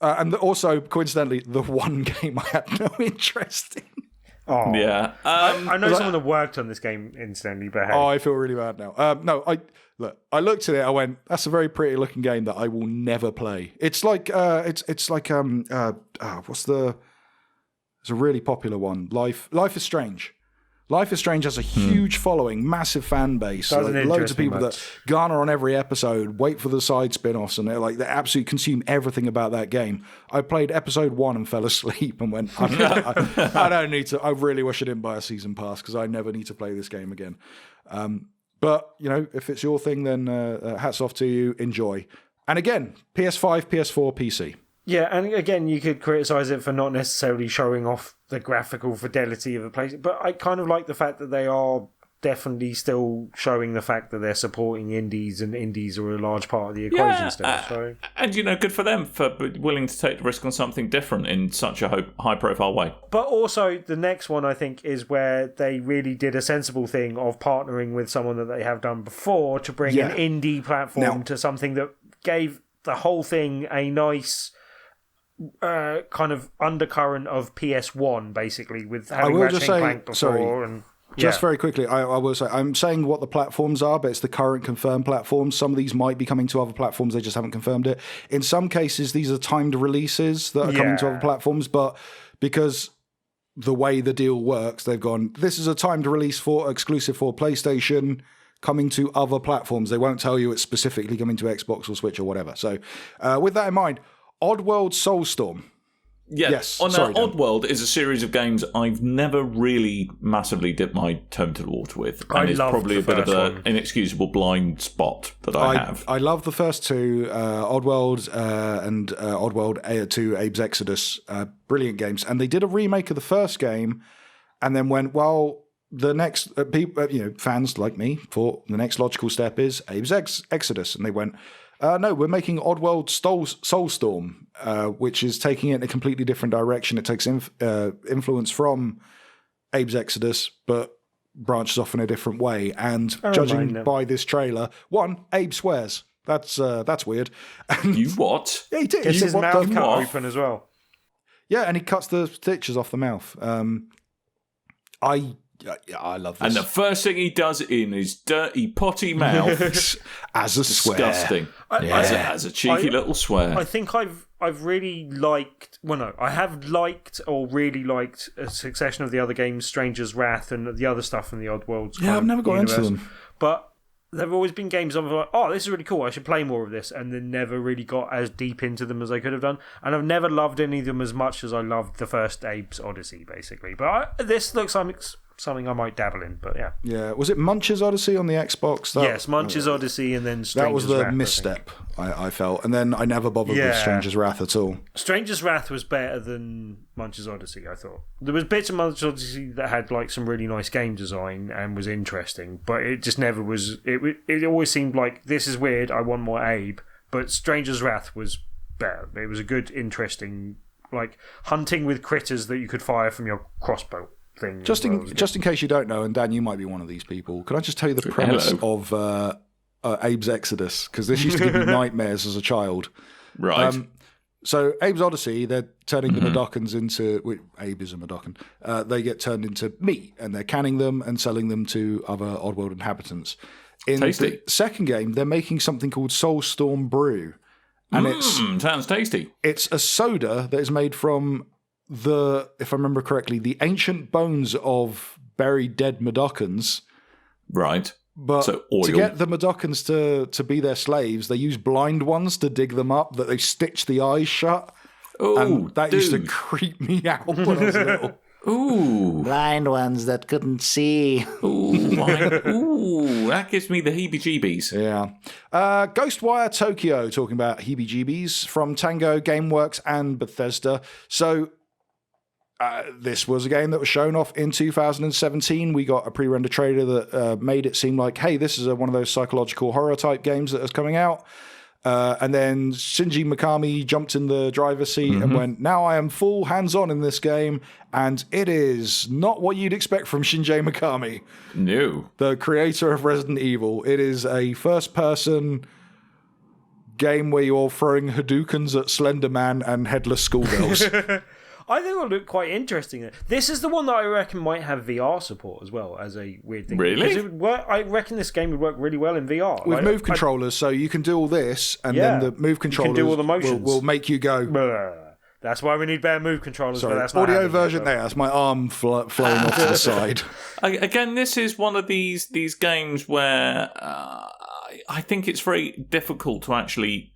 And also, coincidentally, the one game I had no interest in. Oh. Yeah. I know someone that worked on this game, incidentally, but hey. Oh, I feel really bad now. I looked at it. I went, "That's a very pretty looking game that I will never play." It's like, it's like, what's the? It's a really popular one. Life is Strange. Life is Strange has a huge following, massive fan base, like, loads of people that garner on every episode, wait for the side spin-offs, and they absolutely consume everything about that game. I played episode 1 and fell asleep and went, I don't need to. I really wish I didn't buy a season pass because I never need to play this game again. But, if it's your thing, then hats off to you. Enjoy. And again, PS5, PS4, PC. Yeah, and again, you could criticise it for not necessarily showing off the graphical fidelity of the place, but I kind of like the fact that they are definitely still showing the fact that they're supporting indies, and indies are a large part of the equation still. And, good for them for willing to take the risk on something different in such a high-profile way. But also, the next one, I think, is where they really did a sensible thing of partnering with someone that they have done before to bring an indie platform to something that gave the whole thing a nice... kind of undercurrent of PS1, basically, with having Ratchet & Clank before. Just very quickly, I will say, I'm saying what the platforms are, but it's the current confirmed platforms. Some of these might be coming to other platforms, they just haven't confirmed it. In some cases, these are timed releases that are coming to other platforms, but because the way the deal works, they've gone, this is a timed release exclusive for PlayStation, coming to other platforms. They won't tell you it's specifically coming to Xbox or Switch or whatever. So with that in mind, Oddworld Soulstorm. Yes. Oddworld is a series of games I've never really massively dipped my toe into the water with. And it's probably a bit of an inexcusable blind spot that I have. I love the first two, Oddworld and Oddworld 2 Abe's Exodus. Brilliant games. And they did a remake of the first game and then went, well, the next, fans like me thought the next logical step is Abe's Exodus. And they went, No, we're making Oddworld Soulstorm, which is taking it in a completely different direction. It takes influence from Abe's Exodus, but branches off in a different way. And judging by this trailer, Abe swears. That's weird. You what? Yeah, he did. Gets his mouth cut what? open as well. Yeah, and he cuts the stitches off the mouth. I love this. And the first thing he does in his dirty, potty mouth as a swear. Disgusting. As a cheeky little swear. I think I've really liked... Well, no, I have liked or really liked a succession of the other games, Stranger's Wrath and the other stuff in the Oddworlds. Yeah, I've never got into them. But there have always been games I'm like, oh, this is really cool, I should play more of this, and then never really got as deep into them as I could have done. And I've never loved any of them as much as I loved the first Abe's Odyssey, basically. But this looks like something I might dabble in, but yeah. Yeah, was it Munch's Odyssey on the Xbox? Yes, Munch's Odyssey and then Stranger's That was the Wrath, misstep, I felt. And then I never bothered with Stranger's Wrath at all. Stranger's Wrath was better than Munch's Odyssey, I thought. There was bits of Munch's Odyssey that had like some really nice game design and was interesting, but it just never was... It always seemed like, this is weird, I want more Abe, but Stranger's Wrath was better. It was a good, interesting, like, hunting with critters that you could fire from your crossbow. Just in case you don't know, and Dan, you might be one of these people, can I just tell you the premise of Abe's Exodus? Because this used to give me nightmares as a child. Right. So Abe's Odyssey, they're turning the Mudokons into... Abe is a Mudokon. They get turned into meat, and they're canning them and selling them to other Oddworld inhabitants. In tasty. The second game, they're making something called Soulstorm Brew. And sounds tasty. It's a soda that is made from... if I remember correctly, the ancient bones of buried dead Mudokons. Right. But so oil. To get the Mudokons to be their slaves, they use blind ones to dig them up, that they stitch the eyes shut. Oh, and that used to creep me out when I was little. Ooh. Blind ones that couldn't see. Ooh, that gives me the heebie-jeebies. Yeah. Ghostwire Tokyo, talking about heebie-jeebies, from Tango, Gameworks, and Bethesda. So... this was a game that was shown off in 2017. We got a pre-render trailer that made it seem like, hey, this is one of those psychological horror type games that is coming out. And then Shinji Mikami jumped in the driver's seat and went, now I am full hands-on in this game. And it is not what you'd expect from Shinji Mikami. No. The creator of Resident Evil. It is a first-person game where you're throwing Hadoukens at Slender Man and headless schoolgirls. I think it'll look quite interesting. This is the one that I reckon might have VR support as well, as a weird thing. Really? Because it would work, I reckon this game would work really well in VR. With move controllers, so you can do all this, and then the move controllers do all the motions. Will make you go... That's why we need better move controllers. Sorry, but that's not audio version there. That's my arm flowing off to the side. Again, this is one of these games where I think it's very difficult to actually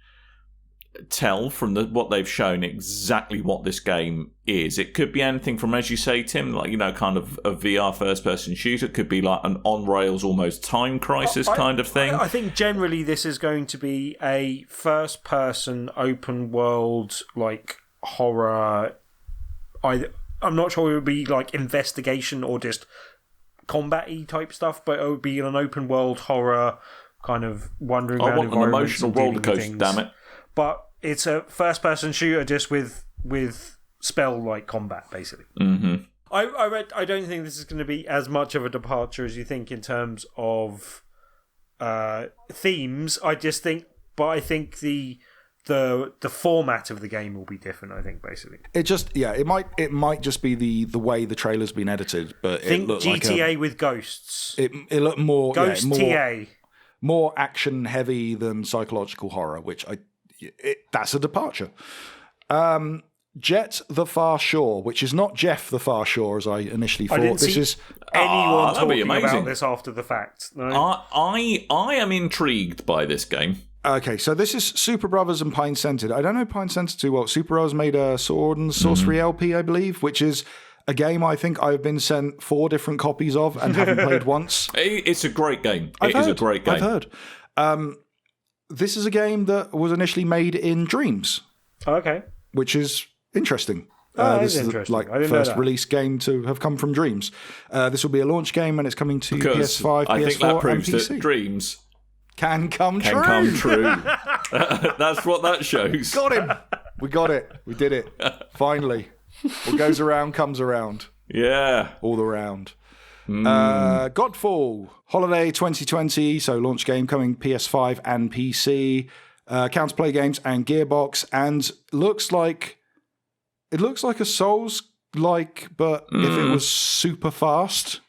tell from what they've shown exactly what this game is. It could be anything from, as you say, Tim, like, kind of a VR first-person shooter. It could be like an on-rails, almost Time Crisis kind of thing. I think generally this is going to be a first-person, open-world, like, horror. I'm not sure it would be like investigation or just combat-y type stuff, but it would be an open-world horror kind of wandering around. I want an emotional roller coaster, damn it. But it's a first-person shooter just with spell-like combat, basically. Mm-hmm. I don't think this is going to be as much of a departure as you think in terms of themes. I think the format of the game will be different. I think basically it might just be the way the trailer's been edited, but think it looked GTA like with ghosts. It looked more Ghost TA. More action heavy than psychological horror, which that's a departure. Jet the Far Shore, which is not Jeff the Far Shore as I initially thought. This is anyone talking about this after the fact. No? I am intrigued by this game. Okay, so this is Super Brothers and Pine Scented. I don't know Pine Scented too well. Super Brothers made a Sword and Sorcery LP, I believe, which is a game I think I've been sent 4 different copies of and haven't played once. It's a great game. It is a great game. I've heard. This is a game that was initially made in Dreams. Okay. Which is interesting. This is interesting. the first release game to have come from Dreams. This will be a launch game and it's coming to PS5, PS4, I think that proves and PC. that Dreams can come true. That's what that shows. Got him. We got it. We did it. Finally. What goes around comes around. Yeah. All around. Godfall. Holiday 2020. So launch game coming PS5 and PC. Counterplay games and Gearbox. And looks like a Souls-like, but if it was super fast.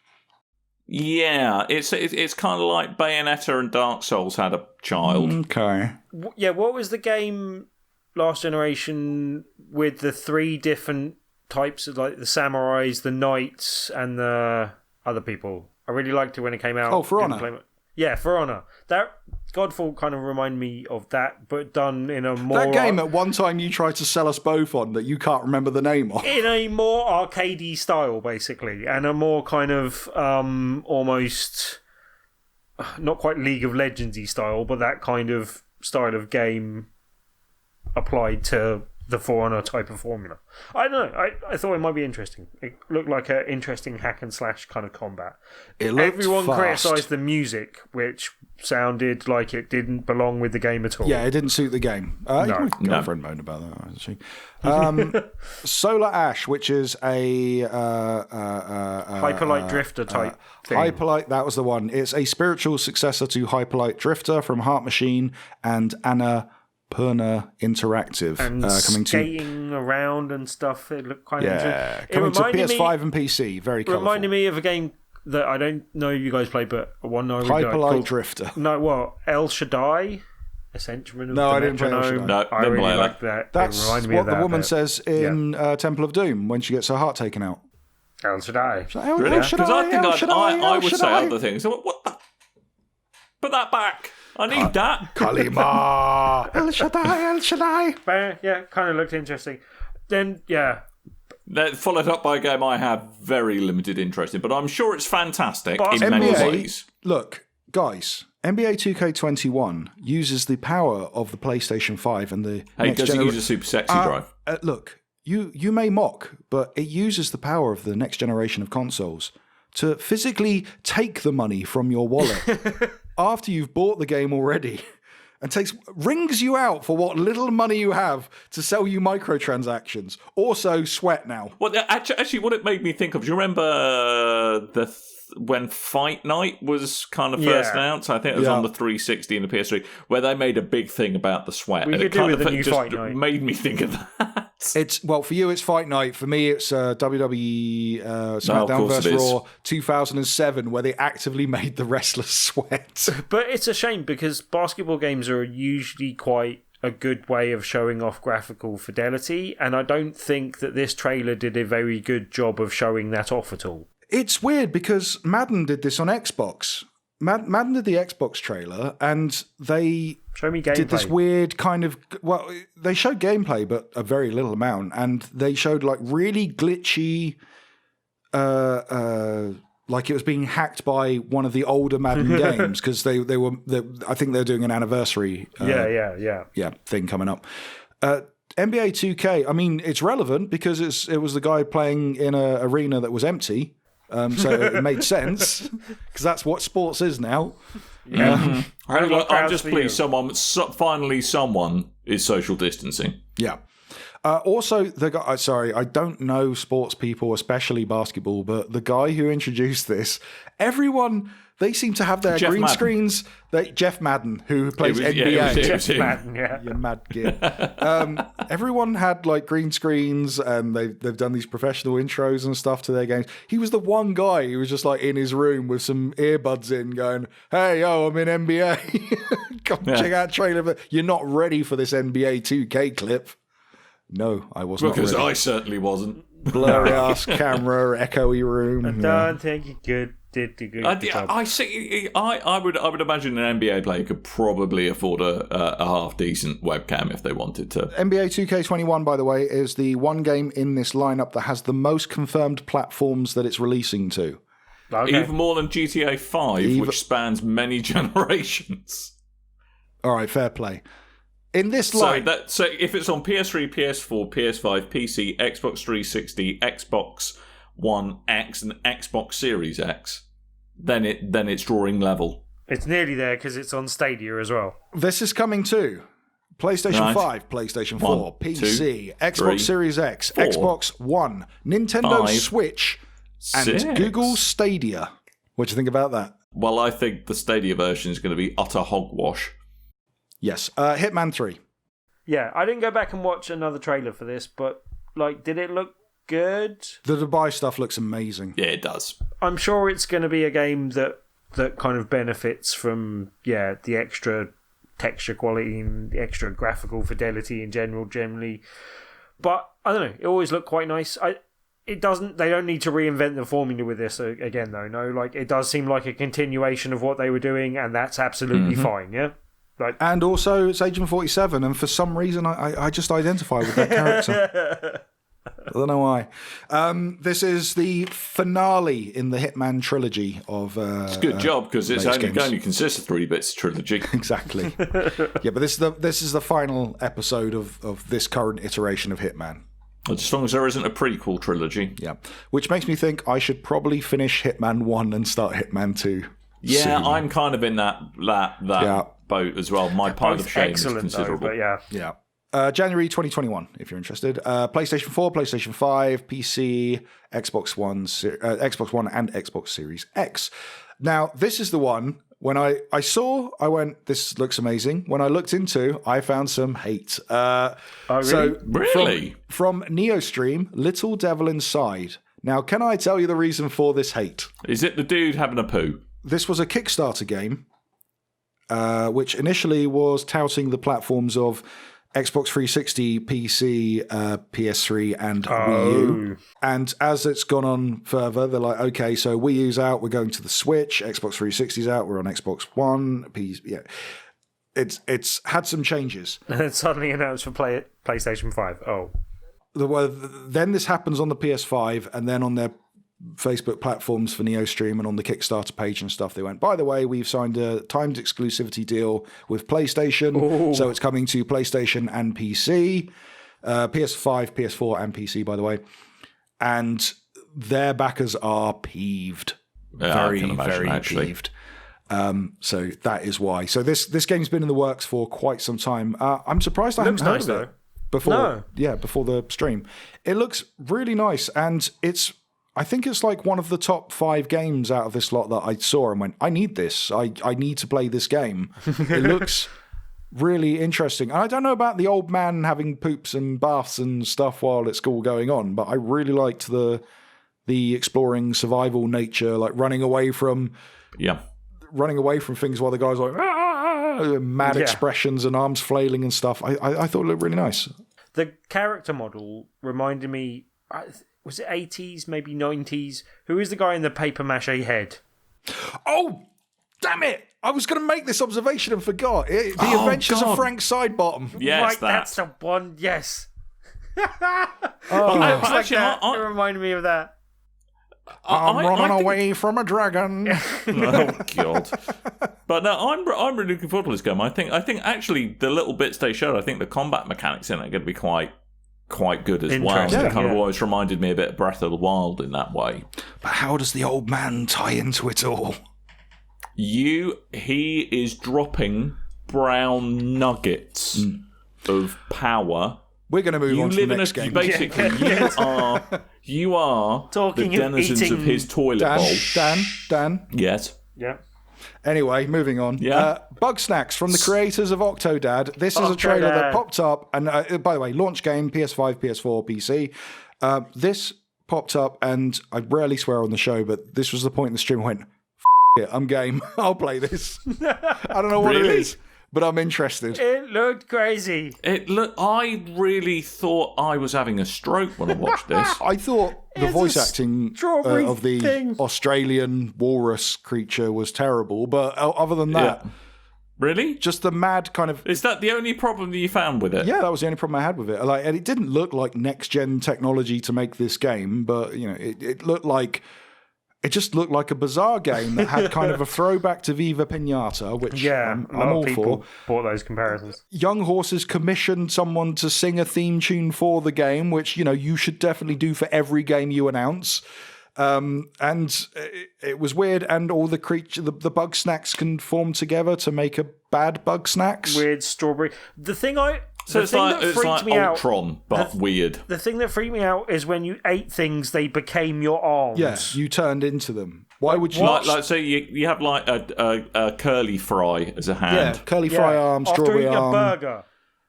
Yeah, it's kind of like Bayonetta and Dark Souls had a child. Okay. Yeah, what was the game last generation with the 3 different types of, like, the samurais, the knights, and the other people? I really liked it when it came out. Oh, For Honor. Yeah, For Honor. That Godfall kind of reminded me of that, but done in a more... That game at one time you tried to sell us both on that you can't remember the name of. In a more arcadey style, basically, and a more kind of almost... not quite League of Legends-y style, but that kind of style of game applied to the For Honor type of formula. I don't know. I thought it might be interesting. It looked like an interesting hack and slash kind of combat. Everyone criticised the music, which sounded like it didn't belong with the game at all. Yeah, it didn't suit the game. My girlfriend moaned about that, actually. Solar Ash, which is a Hyperlight Drifter type thing. Hyperlight, that was the one. It's a spiritual successor to Hyperlight Drifter from Heart Machine and Annapurna Interactive. And coming skating around and stuff. It looked quite interesting. Coming to PS5 and PC. Very colourful. It reminded me of a game that I don't know if you guys played, but one I really Hyperlight Drifter. No, what? El Shaddai? Ascension of No, the I didn't play El Metronome. Shaddai. No, I didn't really play that. liked that. That's it reminded me what of that the woman bit. says in Temple of Doom when she gets her heart taken out. El Shaddai. Really? Because I think I would say other things. So what the... Put that back. I need that. Kalima. El Shaddai. But, yeah, kind of looked interesting. Then, yeah. That followed up by a game I have very limited interest in, but I'm sure it's fantastic in NBA, many ways. Look, guys, NBA 2K21 uses the power of the PlayStation 5 and the next does it generation. use a super sexy drive? Look, you may mock, but it uses the power of the next generation of consoles to physically take the money from your wallet after you've bought the game already. And rings you out for what little money you have to sell you microtransactions. Also, sweat now. Well, actually, what it made me think of, do you remember when Fight Night was kind of first announced? I think it was on the 360 and the PS3, where they made a big thing about the sweat. We and could it do kind with of the new just Fight Night. made me think of that. For you, it's Fight Night. For me, it's WWE SmackDown vs. Raw 2007, where they actively made the wrestlers sweat. But it's a shame because basketball games are usually quite a good way of showing off graphical fidelity, and I don't think that this trailer did a very good job of showing that off at all. It's weird because Madden did this on Xbox. Madden did the Xbox trailer, and they Show me gameplay. did this weird kind of... Well, they showed gameplay, but a very little amount, and they showed like really glitchy... like it was being hacked by one of the older Madden games, because I think they're doing an anniversary thing coming up. NBA 2K, I mean, it's relevant because it was the guy playing in an arena that was empty. So it made sense because that's what sports is now. Yeah. I'm just pleased finally someone is social distancing. Yeah. Also, the guy. Sorry, I don't know sports people, especially basketball, but the guy who introduced this, everyone. They seem to have their green screens. Jeff Madden, who plays NBA. Jeff Madden, yeah. You mad kid. Everyone had like green screens, and they've done these professional intros and stuff to their games. He was the one guy who was just like in his room with some earbuds in, going, "Hey, I'm in NBA. Come check out trailer." But you're not ready for this NBA 2K clip. No, I wasn't. Because ready. I certainly wasn't. Blurry ass camera, echoey room. I don't think you did the good job. I see. I would imagine an NBA player could probably afford a half decent webcam if they wanted to. NBA 2K21, by the way, is the one game in this lineup that has the most confirmed platforms that it's releasing to. Okay. Even more than GTA 5, which spans many generations. All right, fair play. In this so line, so if it's on PS3, PS4, PS5, PC, Xbox 360, Xbox One X, and Xbox Series X, then it's drawing level. It's nearly there because it's on Stadia as well. this is coming too. PlayStation Right. 5, PlayStation 4, 1, PC, 2, Xbox 3, Series X, 4, Xbox One, Nintendo 5, Switch, and 6. Google Stadia. What do you think about that? Well, I think the Stadia version is going to be utter hogwash. Yes. Hitman 3. Yeah, I didn't go back and watch another trailer for this, but like, did it look good? The Dubai stuff looks amazing. Yeah, it does. I'm sure it's going to be a game that kind of benefits from the extra texture quality and the extra graphical fidelity in generally. But I don't know, it always looked quite nice. They don't need to reinvent the formula with this again though. No, like it does seem like a continuation of what they were doing, and that's absolutely fine. Yeah. And also, it's Agent 47, and for some reason, I just identify with that character. I don't know why. This is the finale in the Hitman trilogy of. It's a good job because it's only consists of 3 bits trilogy. Exactly. Yeah, but this is the final episode of this current iteration of Hitman. As long as there isn't a prequel trilogy. Yeah, which makes me think I should probably finish Hitman 1 and start Hitman 2. Yeah, soon. I'm kind of in that boat as well. My pile of shame is considerable. Though, but yeah. January 2021, if you're interested. PlayStation 4, PlayStation 5, PC, Xbox One, and Xbox Series X. Now, this is the one, when I saw, I went, this looks amazing. When I looked into, I found some hate. really? So Really? From NeoStream, Little Devil Inside. Now, can I tell you the reason for this hate? Is it the dude having a poo? This was a Kickstarter game, which initially was touting the platforms of Xbox 360, PC, PS3, and Wii U. And as it's gone on further, they're like, okay, so Wii U's out, we're going to the Switch, Xbox 360's out, we're on Xbox One, PC, yeah. It's had some changes. And then suddenly announced for PlayStation 5. Oh. Then this happens on the PS5, and then on their Facebook platforms for NeoStream and on the Kickstarter page and stuff, they went, by the way, we've signed a timed exclusivity deal with PlayStation, so it's coming to PlayStation and PC, PS5, PS4 and PC, by the way, and their backers are peeved. Very peeved. So that is why. So this game's been in the works for quite some time. I'm surprised I haven't heard of it before the stream. It looks really nice, and I think it's like one of the top 5 games out of this lot that I saw and went, I need this. I need to play this game. It looks really interesting. And I don't know about the old man having poops and baths and stuff while it's all going on, but I really liked the exploring survival nature, like running away from things while the guy's like, mad expressions and arms flailing and stuff. I thought it looked really nice. The character model reminded me... Was it 80s, maybe 90s? Who is the guy in the paper mache head? Oh, damn it! I was going to make this observation and forgot. The Adventures of Frank Sidebottom. Yes, right, that's the one. Yes. It reminded me of that. I'm running away from a dragon. Oh God! But no, I'm really looking forward to this game. I think actually the little bits they showed, I think the combat mechanics in it are going to be quite good as well. It kind of always reminded me a bit of Breath of the Wild in that way. But how does the old man tie into it all? He is dropping brown nuggets of power. We're going to move on to the next game. Basically, you are talking the denizens of his toilet bowl. Dan. Yes. Yeah. Anyway, moving on. Yeah. Bug Snacks from the creators of Octodad. This is a trailer that popped up. And by the way, launch game, PS5, PS4, PC. This popped up, and I rarely swear on the show, but this was the point in the stream I went, it, I'm game. I'll play this. I don't know what it is, but I'm interested. It looked crazy. I really thought I was having a stroke when I watched this. I thought the voice acting of the Australian walrus creature was terrible, but other than that, really, just the mad kind of. Is that the only problem that you found with it? Yeah, that was the only problem I had with it. And it didn't look like next gen technology to make this game, but it looked like. It just looked like a bizarre game that had kind of a throwback to Viva Pinata, which I'm all for. Bought those comparisons. Young Horses commissioned someone to sing a theme tune for the game, which you should definitely do for every game you announce. And it was weird, and all the Bug Snacks can form together to make a bad bug snacks. Weird strawberry. The thing that it's like me out, Ultron, but weird. The thing that freaked me out is when you ate things, they became your arms. Yeah, you turned into them. Why would you? Like so you have like a curly fry as a hand. Yeah, curly fry arm, strawberry after eating arm. a burger.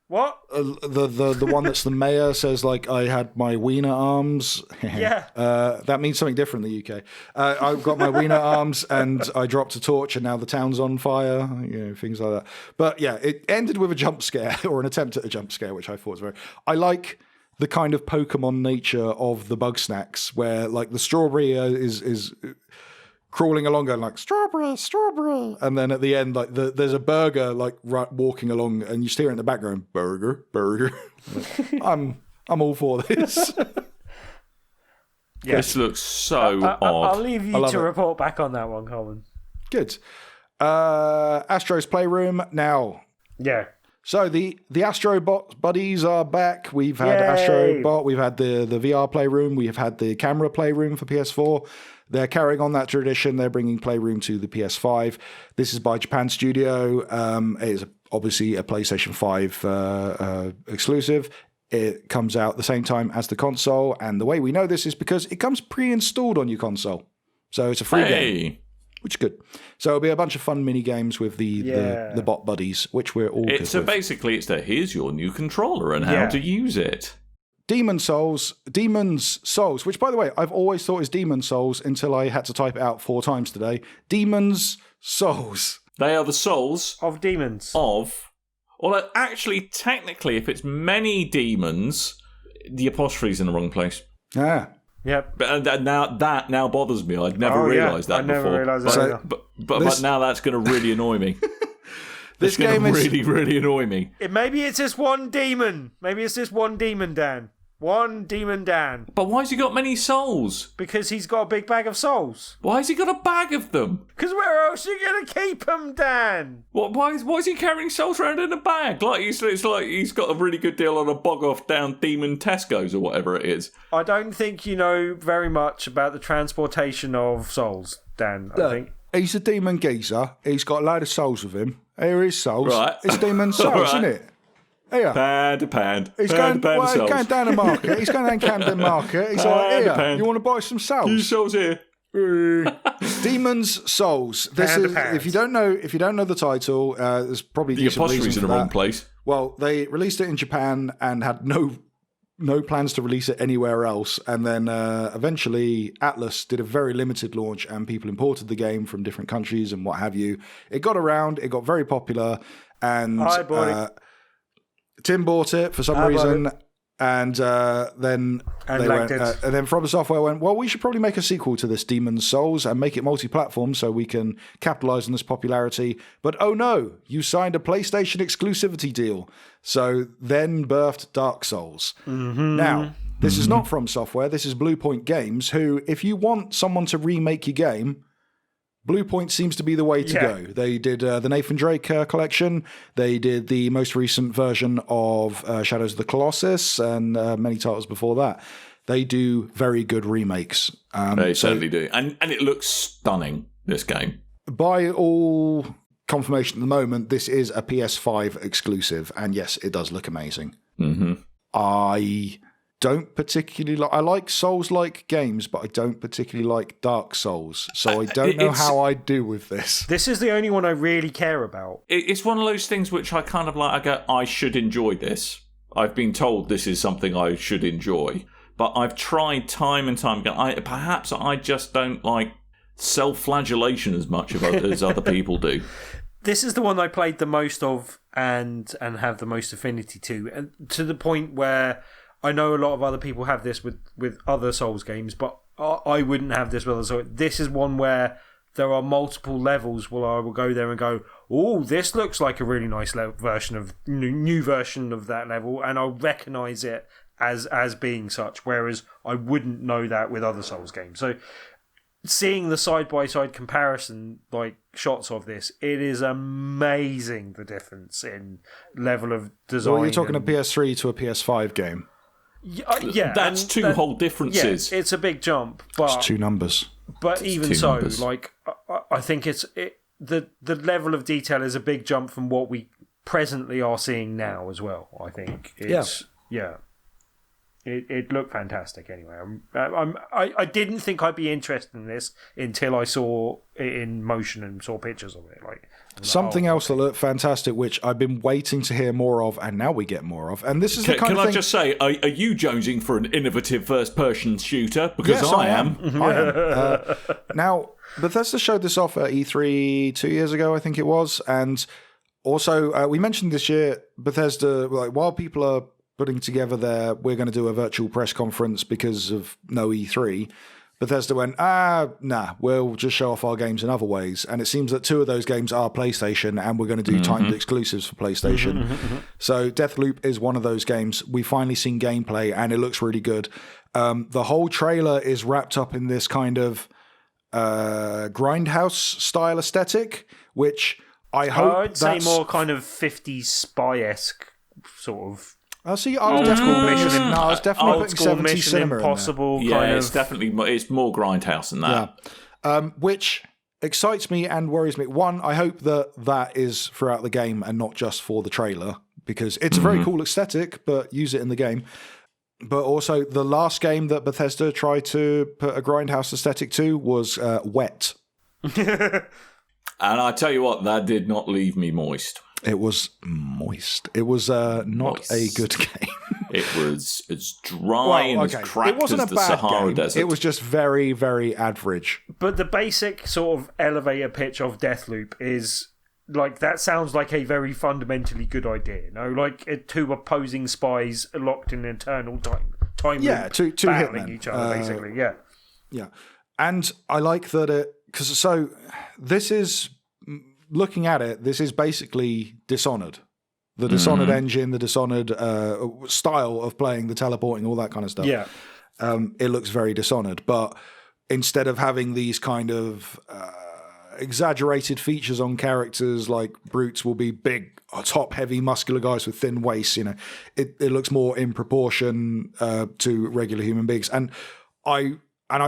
What? The one that's the mayor says like I had my wiener arms. Yeah. That means something different in the UK. I've got my wiener arms and I dropped a torch and now the town's on fire. Things like that. But yeah, it ended with a jump scare or an attempt at a jump scare, which I thought was very. I like the kind of Pokemon nature of the bug snacks, where like the strawberry is crawling along going like strawberry, and then at the end like there's a burger like walking along and you hear it in the background, burger. I'm all for this. Yeah. This looks so odd. I'll leave you to report back on that one, Coleman. Good. Astro's Playroom now. Yeah. So the Astrobot buddies are back. We've had Yay. Astrobot, we've had the VR Playroom, we have had the camera Playroom for PS4. They're carrying on that tradition. They're bringing Playroom to the PS5. This is by Japan Studio. It is obviously a PlayStation 5 exclusive. It comes out the same time as the console. And the way we know this is because it comes pre-installed on your console. So it's a free game, which is good. So it'll be a bunch of fun mini games with the bot buddies, which we're all good with. Basically, here's your new controller and how to use it. Demon's Souls, which, by the way, I've always thought is Demon's Souls until I had to type it out 4 times today. Demon's Souls. They are the souls of demons. Although, actually, technically, if it's many demons, the apostrophe's in the wrong place. Ah. Yep. But now bothers me. I'd never realised that before. I never realised that. But now that's going to really annoy me. This game is really, really annoy me. Maybe it's just one demon. Maybe it's just one demon, Dan. One demon, Dan. But why has he got many souls? Because he's got a big bag of souls. Why has he got a bag of them? Because where else are you going to keep them, Dan? Why is he carrying souls around in a bag? It's like he's got a really good deal on a bog-off down demon Tesco's or whatever it is. I don't think you know very much about the transportation of souls, Dan. I think. He's a demon geezer. He's got a load of souls with him. Here is souls. Right. It's demon souls, Right. isn't it? Here. Pound. He's going down the market. He's going down Camden Market. He's like, here, you want to buy some souls? You souls here. Demon's Souls. This is if you don't know the title, there's probably The apostrophe's in the wrong place. Well, they released it in Japan and had no plans to release it anywhere else. And then eventually Atlas did a very limited launch and people imported the game from different countries and what have you. It got around, it got very popular, and Tim bought it for some reason. And then From Software went, well, we should probably make a sequel to this Demon's Souls and make it multi-platform so we can capitalize on this popularity. But oh no, you signed a PlayStation exclusivity deal. So then birthed Dark Souls. Mm-hmm. Now, this is not From Software. This is Bluepoint Games, who, if you want someone to remake your game, Bluepoint seems to be the way to go. They did the Nathan Drake collection. They did the most recent version of Shadows of the Colossus and many titles before that. They do very good remakes. They certainly do. And it looks stunning, this game. By all confirmation at the moment, this is a PS5 exclusive. And yes, it does look amazing. Mm-hmm. I don't particularly like... I like Souls-like games, but I don't particularly like Dark Souls. So I don't know how I do with this. This is the only one I really care about. It's one of those things which I kind of like, I go, I should enjoy this. I've been told this is something I should enjoy. But I've tried time and time again. Perhaps I just don't like self-flagellation as much as other people do. This is the one I played the most of and have the most affinity to. And to the point where... I know a lot of other people have this with other Souls games, but I wouldn't have this with others. So this is one where there are multiple levels where I will go there and go, oh, this looks like a really nice version of new version of that level, and I'll recognise it as being such, whereas I wouldn't know that with other Souls games. So seeing the side-by-side comparison, like shots of this, it is amazing the difference in level of design. Well, you're talking a PS3 to a PS5 game. Yeah, that's two whole differences. Yeah, it's a big jump, but it's two numbers. But even so, like I think the level of detail is a big jump from what we presently are seeing now as well. I think It looked fantastic. Anyway, I didn't think I'd be interested in this until I saw it in motion and saw pictures of it. Something else that looked fantastic, which I've been waiting to hear more of, and now we get more of. And this is the kind of thing. Can I just say, are you jonesing for an innovative first-person shooter? Because yes, I am. I am. Now, Bethesda showed this off at E3 2 years ago, I think it was, and also we mentioned this year Bethesda. While people are putting together we're going to do a virtual press conference because of no E3. Bethesda went, nah, we'll just show off our games in other ways. And it seems that 2 of those games are PlayStation, and we're going to do timed exclusives for PlayStation. So Deathloop is one of those games. We've finally seen gameplay, and it looks really good. The whole trailer is wrapped up in this kind of grindhouse style aesthetic, which I'd say more kind of 50s spy-esque sort of. I was definitely putting 70s cinema Impossible in there. Kind of. It's definitely it's more grindhouse than that. Yeah. Which excites me and worries me. One, I hope that is throughout the game and not just for the trailer, because it's a very cool aesthetic, but use it in the game. But also, the last game that Bethesda tried to put a grindhouse aesthetic to was Wet. And I tell you what, that did not leave me moist. It was moist. It was not a good game. It was as dry and as cracked as the Sahara Desert. It was just very, very average. But the basic sort of elevator pitch of Deathloop is that sounds like a very fundamentally good idea. Like 2 opposing spies locked in eternal time loop, two battling hitmen. each other, basically. Yeah. And I like that this is. Looking at it, this is basically Dishonored. The Dishonored engine, the Dishonored style of playing, the teleporting, all that kind of stuff. Yeah. It looks very Dishonored. But instead of having these kind of exaggerated features on characters, like brutes will be big, top-heavy, muscular guys with thin waists, it looks more in proportion to regular human beings. And I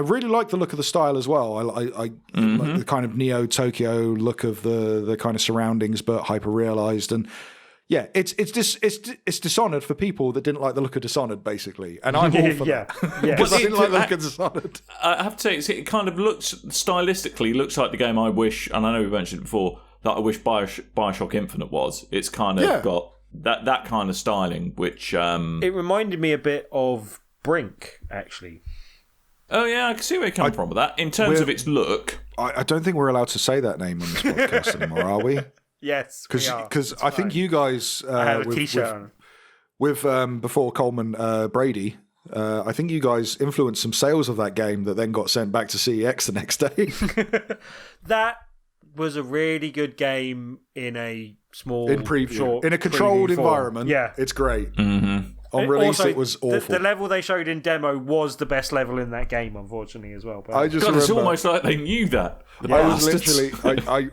really like the look of the style as well. I like the kind of Neo Tokyo look of the kind of surroundings, but hyper realized. And yeah, it's Dishonored for people that didn't like the look of Dishonored, basically. And I'm all for that. Because I didn't like the look of Dishonored. I have to say, it kind of stylistically looks like the game I wish, and I know we mentioned it before, that I wish Bioshock Infinite was. It's kind of got that kind of styling, which it reminded me a bit of Brink, actually. Oh, yeah, I can see where you're coming from with that. In terms of its look. I don't think we're allowed to say that name on this podcast anymore, are we? Yes, we are. Because I think you guys... I have a T-shirt on. With before Coleman Brady, I think you guys influenced some sales of that game that then got sent back to CEX the next day. That was a really good game in a small... In a controlled environment. Yeah. It's great. On release, also, it was awful. The level they showed in demo was the best level in that game, unfortunately, as well. But it's almost like they knew that. I was literally...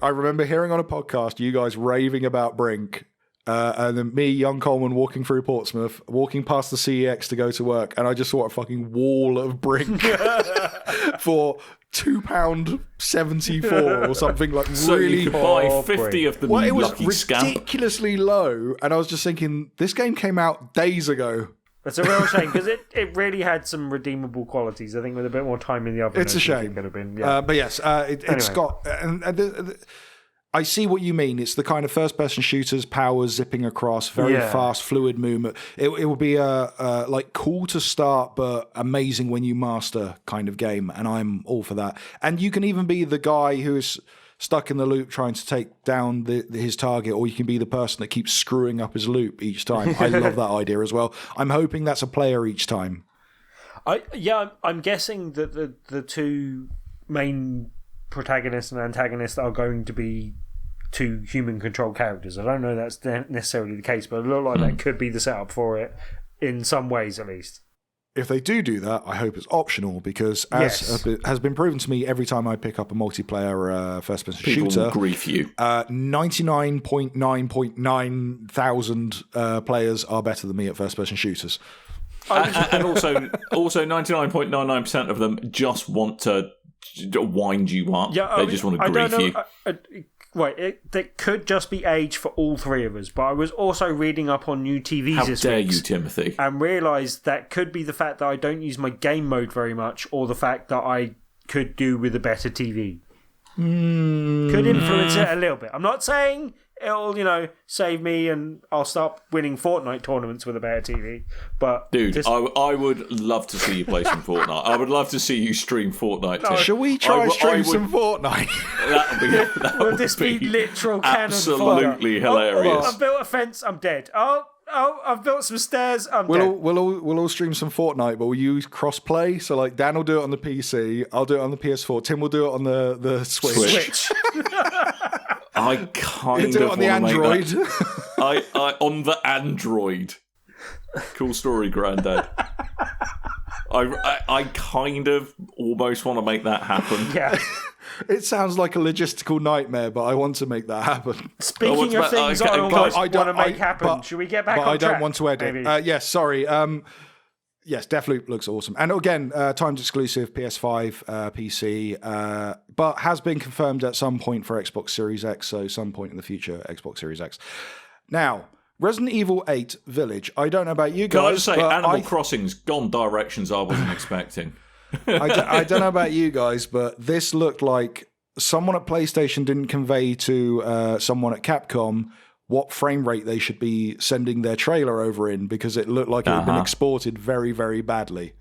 I remember hearing on a podcast you guys raving about Brink, and then me, young Coleman, walking through Portsmouth, walking past the CEX to go to work, and I just saw a fucking wall of Brink for £2.74 or something, like so really. You could buy 50 of them. Well, it was lucky scamp. ridiculously low, and I was just thinking, this game came out days ago. That's a real shame, because it really had some redeemable qualities. I think with a bit more time in the oven, it's a shame. It could have been, but yes, it's got. I see what you mean. It's the kind of first-person shooters, powers zipping across, very fast, fluid movement. It will be like cool to start, but amazing when you master kind of game, and I'm all for that. And you can even be the guy who is stuck in the loop trying to take down his target, or you can be the person that keeps screwing up his loop each time. I love that idea as well. I'm hoping that's a player each time. I'm guessing that the 2 main protagonists and antagonists are going to be 2 human-controlled characters. I don't know that's necessarily the case, but it looks like that could be the setup for it, in some ways at least. If they do that, I hope it's optional, because as has been proven to me every time I pick up a multiplayer first-person shooter, people will grief you. 99.9.9 thousand players are better than me at first-person shooters. And also 99.99% of them just want to wind you up. Yeah, they just want to grief you. that could just be age for all three of us, but I was also reading up on new TVs this week. How dare you, Timothy? And realised that could be the fact that I don't use my game mode very much, or the fact that I could do with a better TV. Could influence it a little bit. I'm not saying it'll, save me and I'll start winning Fortnite tournaments with a better TV. But dude, I would love to see you play some Fortnite. I would love to see you stream Fortnite. No, shall we try stream some Fortnite? That would this be literal cannon absolutely hilarious. I've built a fence. I'm dead. Oh, I've built some stairs. I'm dead. We'll all stream some Fortnite, but we'll use cross-play. So, like, Dan will do it on the PC, I'll do it on the PS4, Tim will do it on the Switch. I kind you do it on the Android. On the Android. Cool story, Grandad. I kind of almost want to make that happen. Yeah. It sounds like a logistical nightmare, but I want to make that happen. Speaking of things I almost want to make happen, should we get back on track? But I don't want to edit. Yes, sorry. Yes, Deathloop looks awesome. And again, timed exclusive, PS5, PC, but has been confirmed at some point for Xbox Series X, so some point in the future, Xbox Series X. Now, Resident Evil 8 Village. I don't know about you guys. Can I just say, Animal Crossing's gone directions I wasn't expecting. I don't know about you guys, but this looked like someone at PlayStation didn't convey to someone at Capcom what frame rate they should be sending their trailer over in, because it looked like it had been exported very, very badly.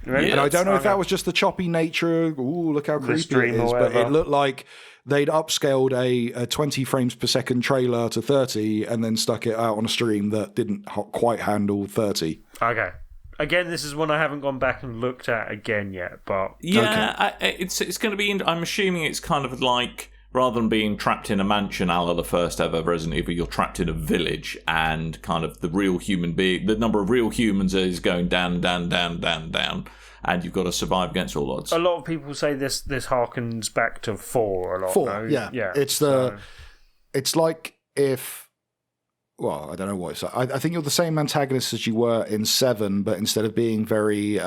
Really? And I don't know if that was just the choppy nature. Ooh, look how creepy it is. But it looked like they'd upscaled a 20 frames per second trailer to 30 and then stuck it out on a stream that didn't quite handle 30. Okay. Again, this is one I haven't gone back and looked at again yet, but... Yeah, okay. It's going to be... I'm assuming it's kind of like, rather than being trapped in a mansion a la the first ever Resident Evil, you're trapped in a village, and kind of the number of real humans is going down, down, down, down, down, and you've got to survive against all odds. A lot of people say this harkens back to 4 a lot. 4, yeah. It's like if... Well, I don't know what it's like. I think you're the same antagonist as you were in 7, but instead of being very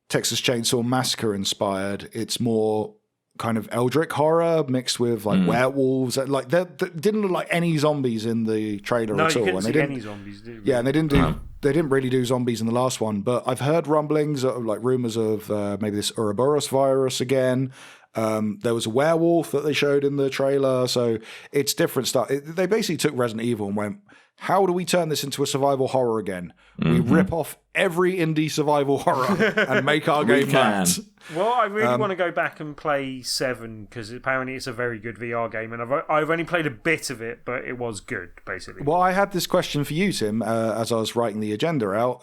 Texas Chainsaw Massacre inspired, it's more kind of Eldritch horror mixed with like werewolves. Like they didn't look like any zombies in the trailer at all. No, you couldn't see any zombies, did you? Yeah, and they didn't really do zombies in the last one. But I've heard rumblings, like rumors of maybe this Ouroboros virus again. There was a werewolf that they showed in the trailer, so it's different stuff. They basically took Resident Evil and went, how do we turn this into a survival horror again? We rip off every indie survival horror and make our game that. Well, I really want to go back and play 7, because apparently it's a very good VR game, and I've only played a bit of it, but it was good, basically. Well, I had this question for you, Tim, as I was writing the agenda out.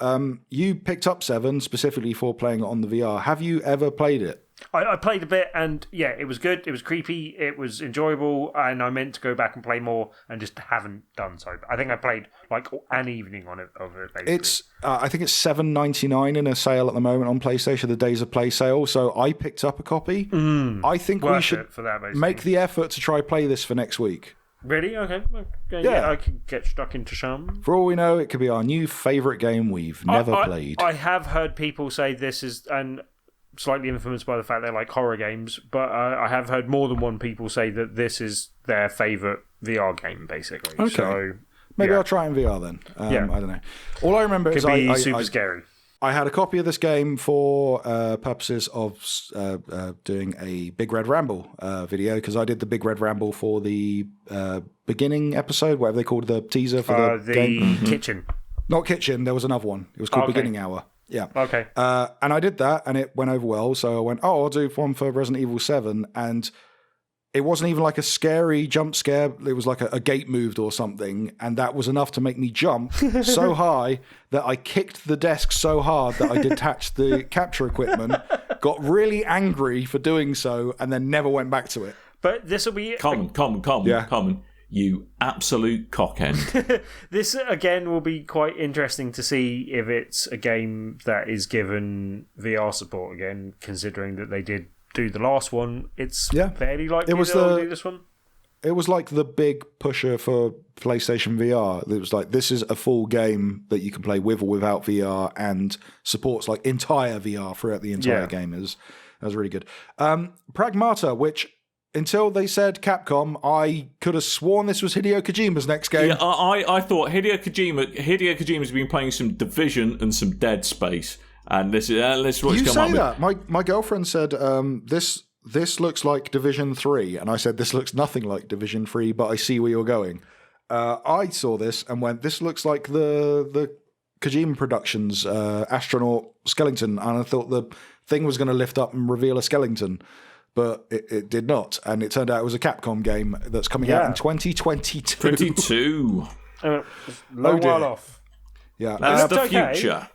You picked up 7 specifically for playing it on the VR. Have you ever played it? I played a bit, and yeah, it was good. It was creepy. It was enjoyable, and I meant to go back and play more, and just haven't done so. I think I played like an evening of it. Basically. It's I think it's $7.99 in a sale at the moment on PlayStation, the Days of Play sale. So I picked up a copy. I think we should for that, basically. Make the effort to try play this for next week. Really? Okay. Yeah, I can get stuck into some. For all we know, it could be our new favourite game we've never played. I have heard people say this is slightly influenced by the fact they like horror games, but I have heard more than one people say that this is their favourite VR game, basically. Okay. So, maybe I'll try in VR then. I don't know. All I remember is be super scary. I had a copy of this game for purposes of doing a Big Red Ramble video, because I did the Big Red Ramble for the beginning episode, whatever they called the teaser for the game. Kitchen. Not Kitchen, there was another one. It was called Beginning Hour. Yeah. Okay. And I did that, and it went over well. So I went, I'll do one for Resident Evil 7. And it wasn't even like a scary jump scare. It was like a gate moved or something. And that was enough to make me jump so high that I kicked the desk so hard that I detached the capture equipment, got really angry for doing so, and then never went back to it. But this will be... Common. You absolute cockend. This, again, will be quite interesting to see if it's a game that is given VR support again, considering that they did do the last one. It's fairly likely they'll do this one. It was like the big pusher for PlayStation VR. It was like, this is a full game that you can play with or without VR, and supports like entire VR throughout the entire game. That was really good. Pragmata, which... until they said Capcom, I could have sworn this was Hideo Kojima's next game. Yeah, I thought Hideo Kojima's been playing some Division and some Dead Space, and this is what he's come up with. That. My girlfriend said this looks like Division 3, and I said this looks nothing like Division 3, but I see where you're going. I saw this and went, this looks like the Kojima Productions Astronaut Skeleton, and I thought the thing was going to lift up and reveal a skeleton. But it did not, and it turned out it was a Capcom game that's coming out in 2022. 22. Long while off. Yeah, That's the okay. future.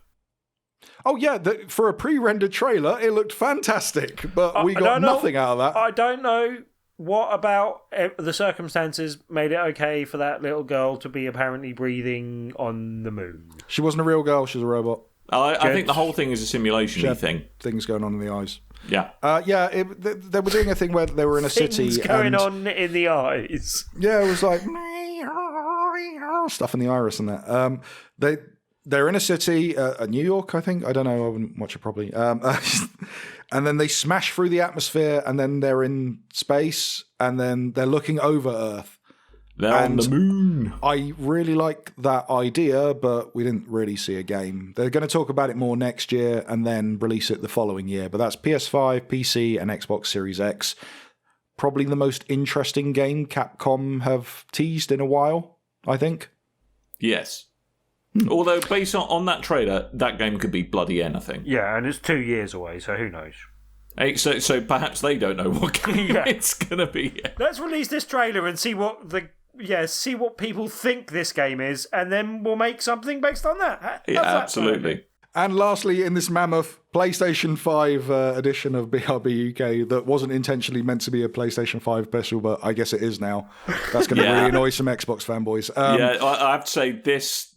Oh yeah, for a pre-rendered trailer, it looked fantastic, but we got nothing out of that. I don't know what about the circumstances made it okay for that little girl to be apparently breathing on the moon. She wasn't a real girl; she was a robot. I think the whole thing is a simulation thing. Things going on in the eyes. Yeah. They were doing a thing where they were in a city. Things going on in the eyes. Yeah, it was like stuff in the iris and that. They're in a city, New York, I think. I don't know. I wouldn't watch it properly. And then they smash through the atmosphere, and then they're in space, and then they're looking over Earth. They're on the moon. I really like that idea, but we didn't really see a game. They're going to talk about it more next year and then release it the following year. But that's PS5, PC, and Xbox Series X. Probably the most interesting game Capcom have teased in a while, I think. Yes. Although, based on that trailer, that game could be bloody anything. Yeah, and it's 2 years away, so who knows? Hey, so perhaps they don't know what game it's going to be. Let's release this trailer and see what people think this game is, and then we'll make something based on that. Yeah, absolutely. And lastly, in this mammoth PlayStation 5 edition of BRB UK that wasn't intentionally meant to be a PlayStation 5 special, but I guess it is now. That's going to really annoy some Xbox fanboys. I have to say, this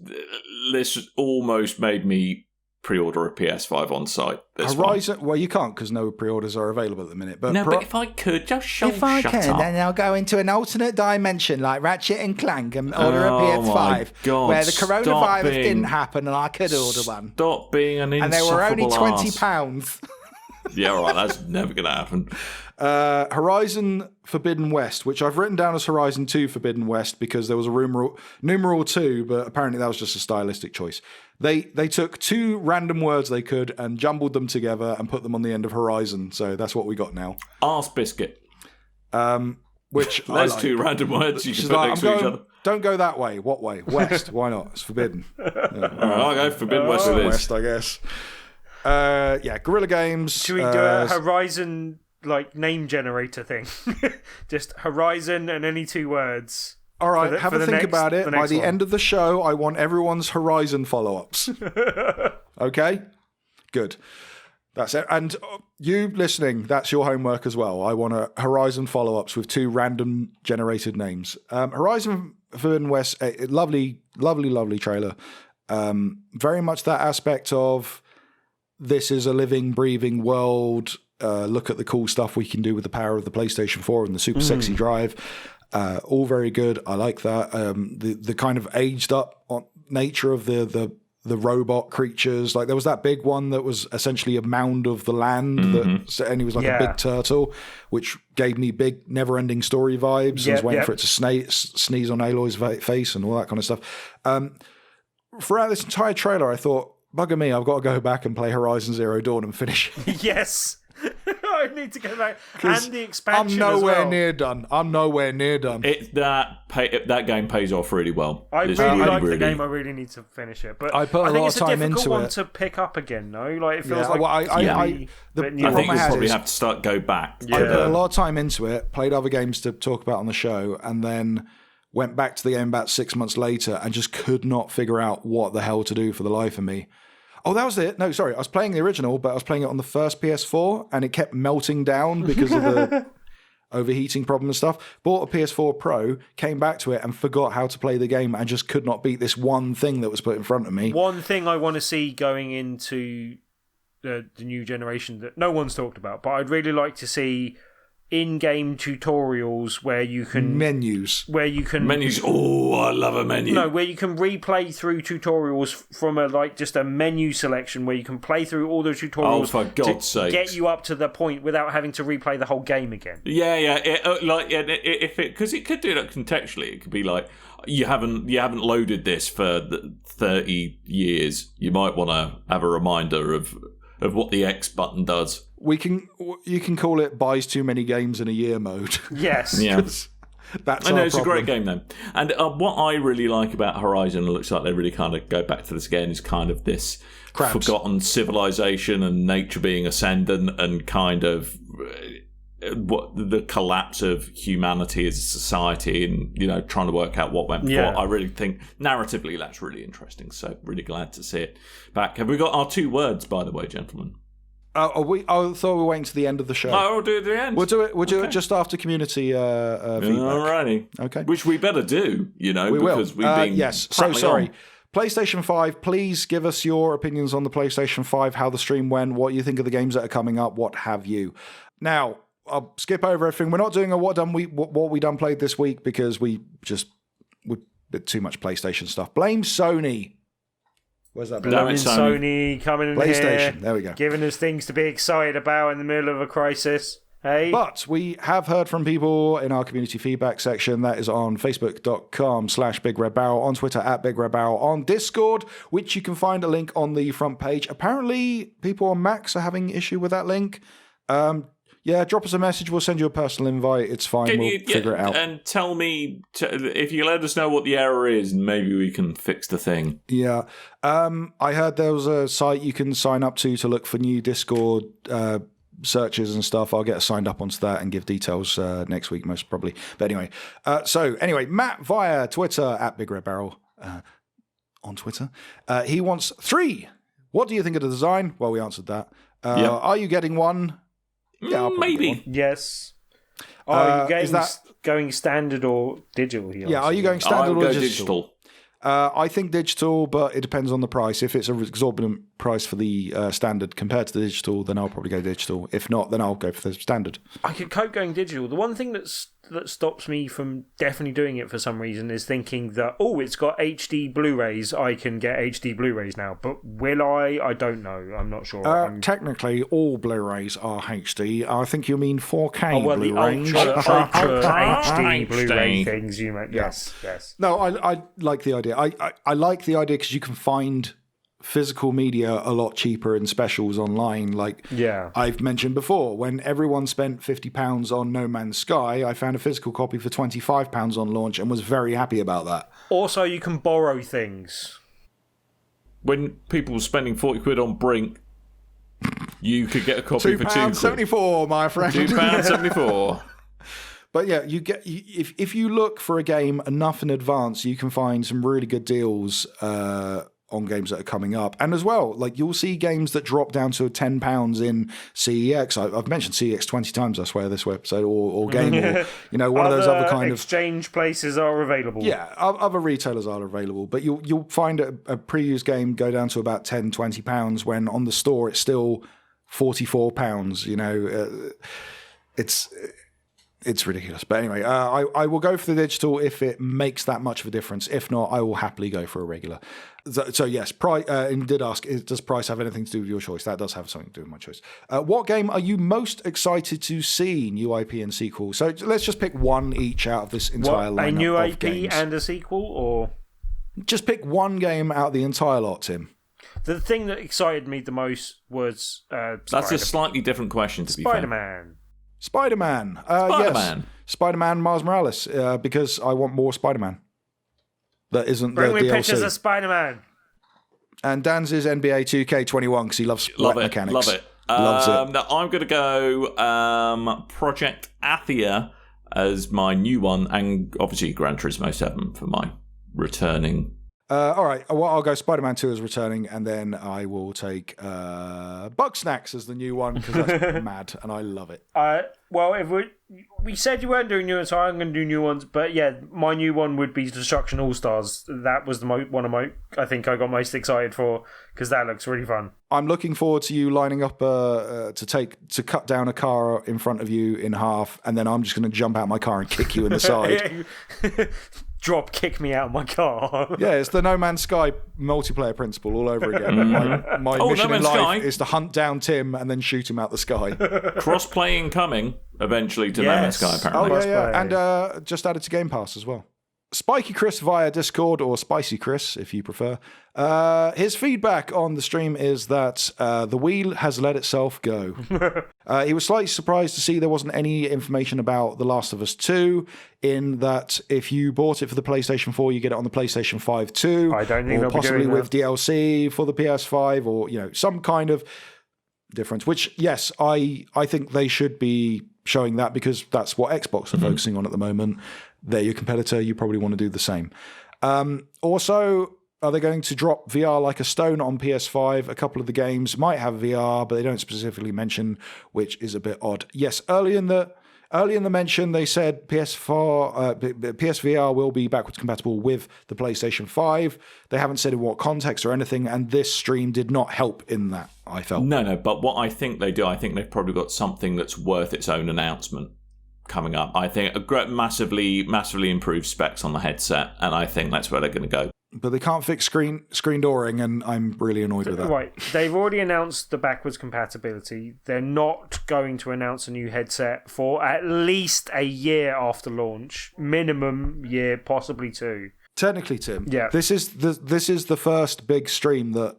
almost made me pre-order a PS5 on site. Horizon, well, you can't because no pre-orders are available at the minute. But but if I could, just shut I up. can, then I'll go into an alternate dimension like Ratchet and Clank and order a PS5 where the coronavirus didn't happen and I could order one. Stop being an and they were only £20. Yeah, all right, that's never going to happen. Horizon Forbidden West, which I've written down as Horizon 2 Forbidden West because there was a numeral 2, but apparently that was just a stylistic choice. They took two random words they could and jumbled them together and put them on the end of Horizon. So that's what we got now. Arse biscuit. Which there's two random words you can put next to each other. Don't go that way. What way? West. Why not? It's forbidden. All right, I'll go Forbidden West it is. West, I guess. Guerrilla Games. Should we do a Horizon name generator thing? Just Horizon and any two words. All right, have a think about it. By the end of the show, I want everyone's Horizon follow-ups. Okay? Good. That's it. And you listening, that's your homework as well. I want a Horizon follow-ups with two random generated names. Horizon Forbidden West, a lovely, lovely, lovely trailer. Very much that aspect of this is a living, breathing world. Look at the cool stuff we can do with the power of the PlayStation 4 and the super sexy drive. All very good. I like that. The kind of aged up nature of the robot creatures. Like there was that big one that was essentially a mound of the land, and he was like a big turtle, which gave me big Never-Ending Story vibes. I was waiting for it to sneeze on Aloy's face and all that kind of stuff. Throughout this entire trailer, I thought, bugger me, I've got to go back and play Horizon Zero Dawn and finish. Yes. I need to go back. And the expansion I'm nowhere as well. near done. I'm nowhere near done. That game pays off really well. I really like the game. I really need to finish it. But I put a lot of time into it. I think it's a difficult one to pick up again, no? Like, it feels like... Well, I think you'll probably have to go back. I put a lot of time into it, played other games to talk about on the show, and then went back to the game about 6 months later and just could not figure out what the hell to do for the life of me. Oh, that was it. No, sorry. I was playing the original, but I was playing it on the first PS4, and it kept melting down because of the overheating problem and stuff. Bought a PS4 Pro, came back to it, and forgot how to play the game, and just could not beat this one thing that was put in front of me. One thing I want to see going into the new generation that no one's talked about, but I'd really like to see in-game tutorials where you can menus. Oh, I love a menu. No, where you can replay through tutorials from just a menu selection where you can play through all the tutorials. Oh, for God's sake! Get you up to the point without having to replay the whole game again. Yeah. Because it could do that contextually. It could be like you haven't loaded this for 30 years. You might want to have a reminder of what the X button does. You can call it buys too many games in a year mode. Yes. Yeah. That's it's a great game though. And what I really like about Horizon, it looks like they really kind of go back to this again, is kind of this forgotten civilization and nature being ascendant and kind of what the collapse of humanity as a society and trying to work out what went before. I really think narratively that's really interesting, so really glad to see it back. Have we got our 2 words, by the way, gentlemen? I thought we were waiting to the end of the show. No, we'll do it at the end. We'll do it just after community feedback. Alrighty. Okay. Which we better do, we because will. we've been yes. So sorry. on. PlayStation 5, please give us your opinions on the PlayStation 5, how the stream went, what you think of the games that are coming up, what have you. Now, I'll skip over everything. We're not doing a what we done played this week because we bit too much PlayStation stuff. Blame Sony. Where's that? Blaming Sony coming in PlayStation. here, there we go. giving us things to be excited about in the middle of a crisis. Hey, but we have heard from people in our community feedback section. That is on facebook.com/BigRedBarel, on Twitter @BigRedBarel, on Discord, which you can find a link on the front page. Apparently, people on Macs are having issue with that link. Yeah, drop us a message. We'll send you a personal invite. It's fine. We'll figure it out. And tell me if you let us know what the error is, maybe we can fix the thing. Yeah. I heard there was a site you can sign up to look for new Discord searches and stuff. I'll get signed up onto that and give details next week, most probably. But anyway, Matt via Twitter @BigRedBarel on Twitter. He wants 3. What do you think of the design? Well, we answered that. Are you getting one? Yeah, maybe. Yes. Are you going standard or digital? Are you going standard or digital? I think digital, but it depends on the price. If it's an exorbitant price for the standard compared to the digital, then I'll probably go digital. If not, then I'll go for the standard. I could cope going digital. The one thing that stops me from definitely doing it for some reason is thinking that, it's got HD Blu-rays, I can get HD Blu-rays now. But will I? I don't know. I'm not sure. Technically, all Blu-rays are HD. I think you mean 4K Blu-rays. The ultra HD Blu-ray things you meant. Yes. No, I like the idea. I like the idea because you can find physical media a lot cheaper in specials online. I've mentioned before, when everyone spent £50 on No Man's Sky, I found a physical copy for £25 on launch and was very happy about that. Also, you can borrow things. When people were spending 40 quid on Brink, you could get a copy for £2.74, my friend. £2.74. But yeah, if you look for a game enough in advance, you can find some really good deals on games that are coming up. And as well, you'll see games that drop down to £10 in CEX. I've mentioned CEX 20 times, I swear, this episode, or Game, or one of those other kind of exchange places are available. Yeah, other retailers are available, but you'll find a pre-used game go down to about £10-20 when on the store it's still £44. It's ridiculous. But anyway, I will go for the digital if it makes that much of a difference. If not, I will happily go for a regular. So yes, and did ask, does price have anything to do with your choice? That does have something to do with my choice. What game are you most excited to see, new IP and sequel? So let's just pick one each out of this entire lineup a new of IP games. And a sequel, or? Just pick one game out of the entire lot, Tim. The thing that excited me the most was That's a slightly different question, to be fair. Spider-Man. Yes. Spider-Man Miles Morales, because I want more Spider-Man. That isn't Bring the me DLC. pictures of Spider-Man. And Dan's is NBA 2K21 because he loves mechanics. Love it. Loves it. Now I'm going to go Project Athia as my new one, and obviously Gran Turismo 7 for my returning All right, well, I'll go Spider-Man 2 is returning, and then I will take Bugsnax as the new one, because that's mad, and I love it. Well, if we said you weren't doing new ones, so I'm going to do new ones, but yeah, my new one would be Destruction All-Stars. That was the one of my, I think I got most excited for, because that looks really fun. I'm looking forward to you lining up to cut down a car in front of you in half, and then I'm just going to jump out my car and kick you in the side. Drop kick me out of my car. Yeah, it's the No Man's Sky multiplayer principle all over again. My mission in life is to hunt down Tim and then shoot him out the sky. Cross-playing coming eventually to No Man's Sky, apparently. Oh, yeah. And just added to Game Pass as well. Spiky Chris via Discord, or Spicy Chris if you prefer. His feedback on the stream is that the wheel has let itself go. He was slightly surprised to see there wasn't any information about The Last of Us 2, in that if you bought it for the PlayStation 4, you get it on the PlayStation 5 too. I don't think or possibly with DLC for the PS5, or some kind of difference. Which, yes, I think they should be showing that, because that's what Xbox are focusing on at the moment. They're your competitor. You probably want to do the same. Also, are they going to drop VR like a stone on PS5? A couple of the games might have VR, but they don't specifically mention, which is a bit odd. Yes, early in the mention, they said PSVR will be backwards compatible with the PlayStation 5. They haven't said in what context or anything, and this stream did not help in that, I felt. No, but what I think they do, I think they've probably got something that's worth its own announcement coming up. I think a great, massively improved specs on the headset, and I think that's where they're going to go. But they can't fix screen dooring, and I'm really annoyed with that. Right, they've already announced the backwards compatibility. They're not going to announce a new headset for at least a year after launch. Minimum year, possibly 2. Technically, Tim, yeah. This is the first big stream that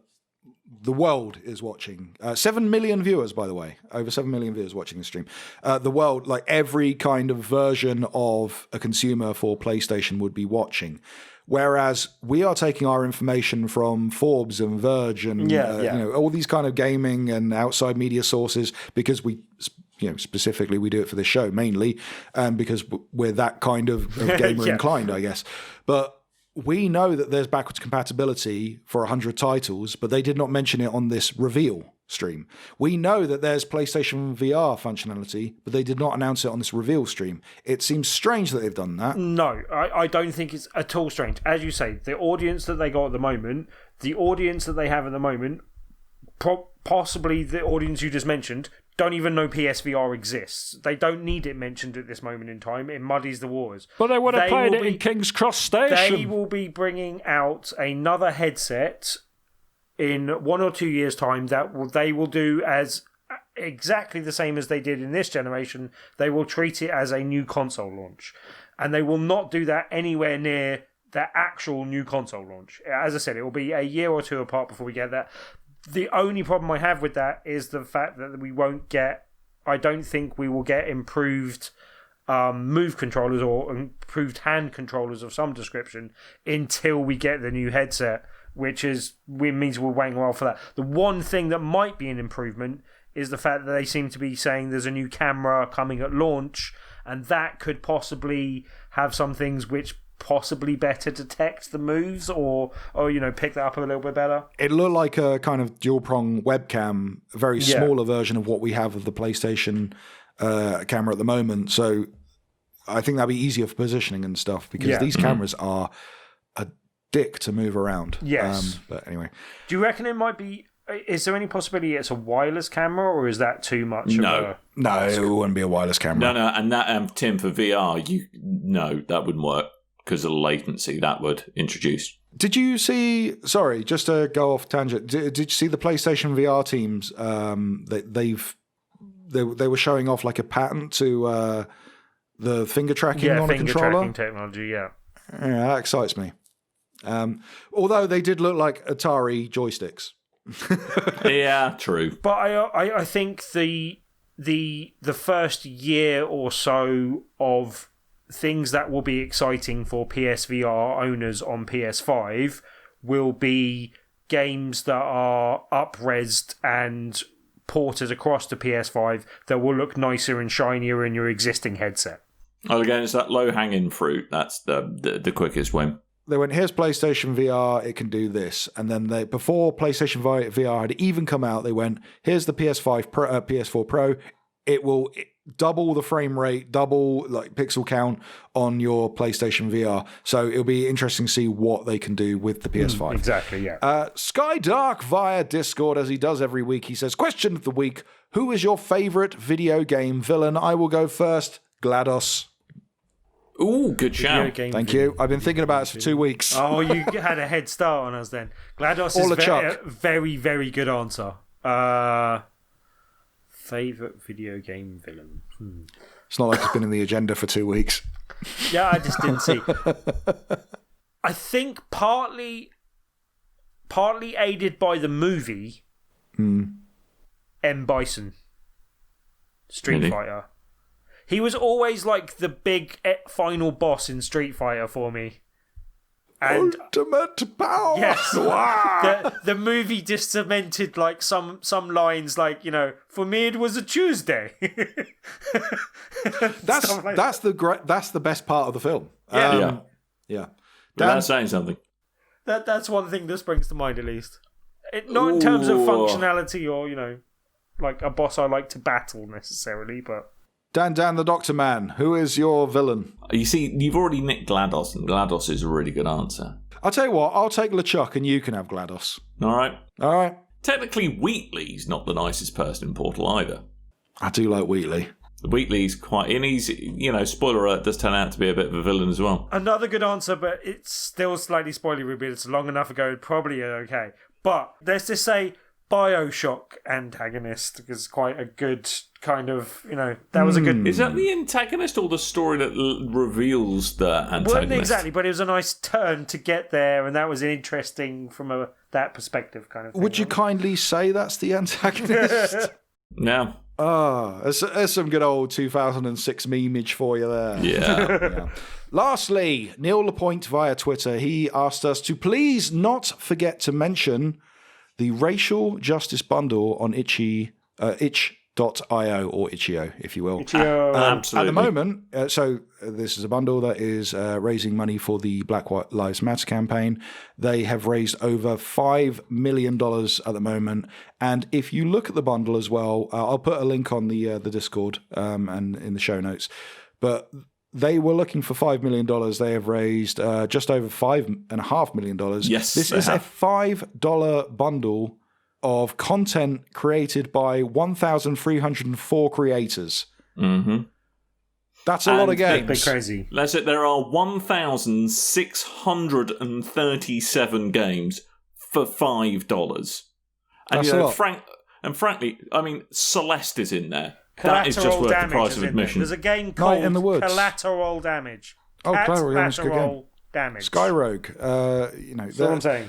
the world is watching. 7 million viewers, by the way. Over 7 million viewers watching the stream. The world, like every kind of version of a consumer for PlayStation would be watching. Whereas we are taking our information from Forbes and Verge and all these kind of gaming and outside media sources, because we, specifically we do it for this show mainly, because we're that kind of gamer inclined, I guess. But we know that there's backwards compatibility for 100 titles, but they did not mention it on this reveal stream. We know that there's PlayStation VR functionality, but they did not announce it on this reveal stream. It seems strange that they've done that. No, I don't think it's at all strange. As you say, the audience that they got at the moment, the audience that they have at the moment, possibly the audience you just mentioned, don't even know PSVR exists. They don't need it mentioned at this moment in time. It muddies the waters. But they would have played it in King's Cross Station. They will be bringing out another headset in 1 or 2 years' time they will do as exactly the same as they did in this generation. They will treat it as a new console launch. And they will not do that anywhere near the actual new console launch. As I said, it will be a year or 2 apart before we get that. The only problem I have with that is the fact that I don't think we will get improved move controllers or improved hand controllers of some description until we get the new headset, which means we're waiting a while for that. The one thing that might be an improvement is the fact that they seem to be saying there's a new camera coming at launch, and that could possibly have some things which possibly better detect the moves or pick that up a little bit better. It looked like a kind of dual prong webcam, a very smaller version of what we have of the PlayStation camera at the moment. So I think that'd be easier for positioning and stuff, because these cameras are a dick to move around. Yes. But anyway. Do you reckon it might be... Is there any possibility it's a wireless camera, or is that too much? No, it wouldn't be a wireless camera. No, and that Tim, for VR, that wouldn't work because of the latency that would introduce. Did you see? Sorry, just to go off tangent. Did you see the PlayStation VR teams? They were showing off like a patent to the finger tracking on a controller. Tracking technology. Yeah, that excites me. Although they did look like Atari joysticks. Yeah, true. But I think the first year or so of things that will be exciting for PSVR owners on PS5 will be games that are up-resed and ported across to PS5 that will look nicer and shinier in your existing headset. Well, again, it's that low-hanging fruit. That's the quickest win. here's PlayStation VR, it can do this. And then before PlayStation VR had even come out, they went, here's the PS4 Pro. It will double the frame rate, double like pixel count on your PlayStation VR. So it'll be interesting to see what they can do with the PS5. Exactly, yeah. Skydark via Discord, as he does every week, he says, question of the week, who is your favorite video game villain? I will go first. GLaDOS. Ooh, good shout. Thank you. I've been thinking about this for 2 weeks. Oh, you had a head start on us then. GLaDOS is a very, very good answer. Favourite video game villain? It's not like it's been in the agenda for 2 weeks. Yeah, I just didn't see. I think partly aided by the movie M. Bison. Street Fighter. He was always like the big final boss in Street Fighter for me. And ultimate power. Yes. the movie just cemented like some lines like, for me it was a Tuesday. That's the best part of the film. Yeah. Without saying something. That's one thing that springs to mind at least. Not in terms of functionality or, like a boss I like to battle necessarily, but Dan the Doctor Man, who is your villain? You see, you've already nicked GLaDOS, and GLaDOS is a really good answer. I'll tell you what, I'll take LeChuck and you can have GLaDOS. All right. Technically, Wheatley's not the nicest person in Portal either. I do like Wheatley. Wheatley's quite... And he's, spoiler alert, does turn out to be a bit of a villain as well. Another good answer, but it's still slightly spoilery, but it's long enough ago, probably okay. But let's just say BioShock antagonist is quite a good kind of, that was a good... Is that the antagonist or the story that reveals the antagonist? Well, exactly, but it was a nice turn to get there, and that was interesting from that perspective kind of thing. Would you kindly say that's the antagonist? No. There's some good old 2006 memeage for you there. Yeah. Lastly, Neil Lapointe via Twitter, he asked us to please not forget to mention the Racial Justice Bundle on itch.io or itch.io, if you will. Absolutely. At the moment, so this is a bundle that is raising money for the Black Lives Matter campaign. They have raised over $5 million at the moment. And if you look at the bundle as well, I'll put a link on the Discord and in the show notes. But they were looking for $5 million. They have raised just over $5.5 million. Yes, this is a $5 bundle of content created by 1,304 creators. Mm-hmm. That's a lot of games. Big crazy. That's it. There are 1,637 games for $5. And That's a lot. frankly, I mean, Celeste is in there. That is just worth the price of admission. There's a game called Night in the Woods. Collateral Damage. Collateral Damage. Skyrogue. That's what I'm saying.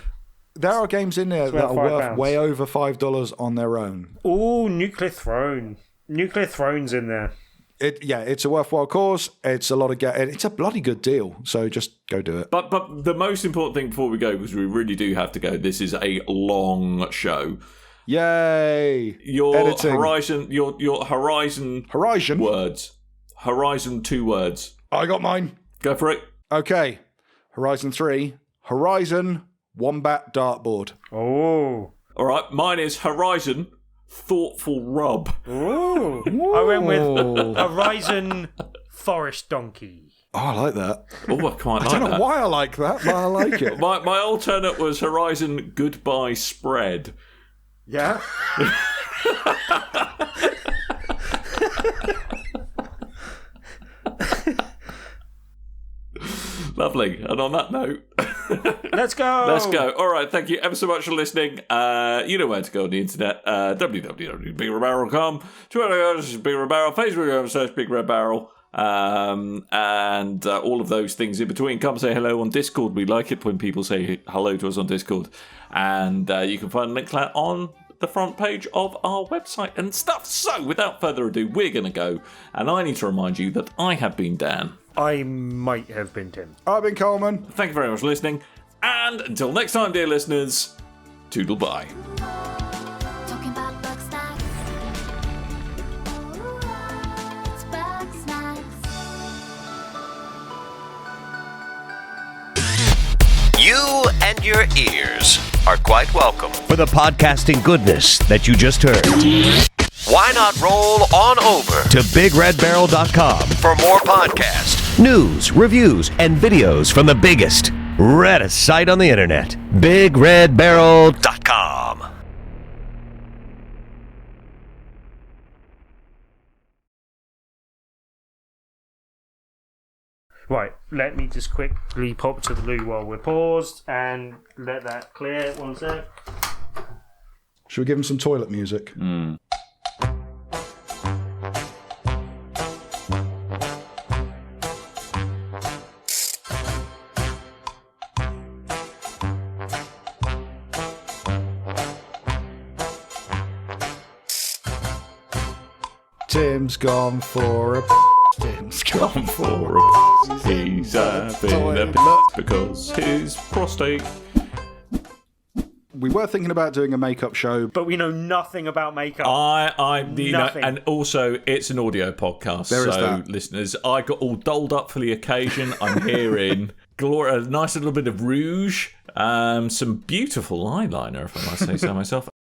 There are games in there that are worth way over $5 on their own. Ooh, Nuclear Throne. Nuclear Throne's in there. It's a worthwhile cause. It's a lot of it's a bloody good deal. So just go do it. But the most important thing before we go, because we really do have to go, this is a long show. Yay! Your editing. Horizon words. Horizon 2 words. I got mine. Go for it. Okay. Horizon 3. Horizon Wombat Dartboard. Oh. All right. Mine is Horizon Thoughtful Rub. Ooh. I went with Horizon Forest Donkey. Oh, I like that. Oh, I quite like that. I don't know why I like that, but I like it. My alternate was Horizon Goodbye Spread. Yeah. Lovely. And on that note, let's go. Let's go. All right. Thank you ever so much for listening. You know where to go on the internet. www.BigRedBarel.com. Twitter, BigRedBarel. Facebook, search BigRedBarel. And all of those things in between. Come say hello on Discord. We like it when people say hello to us on Discord. And you can find a link to that on the front page of our website and stuff. So, without further ado, we're going to go. And I need to remind you that I have been Dan. I might have been Tim. I've been Coleman. Thank you very much for listening. And until next time, dear listeners, toodle bye. And your ears are quite welcome for the podcasting goodness that you just heard. Why not roll on over to BigRedBarel.com for more podcasts, news, reviews, and videos from the biggest, reddest site on the internet, BigRedBarel.com. Right, let me just quickly pop to the loo while we're paused and let that clear. 1 sec. Should we give him some toilet music? Tim's gone for a Tim's gone for a He's having a because his prostate. We were thinking about doing a makeup show, But we know nothing about makeup. Nothing. And also it's an audio podcast. There is so, that. listeners, I got all dolled up for the occasion. I'm hearing a nice little bit of rouge, some beautiful eyeliner, if I must say so myself,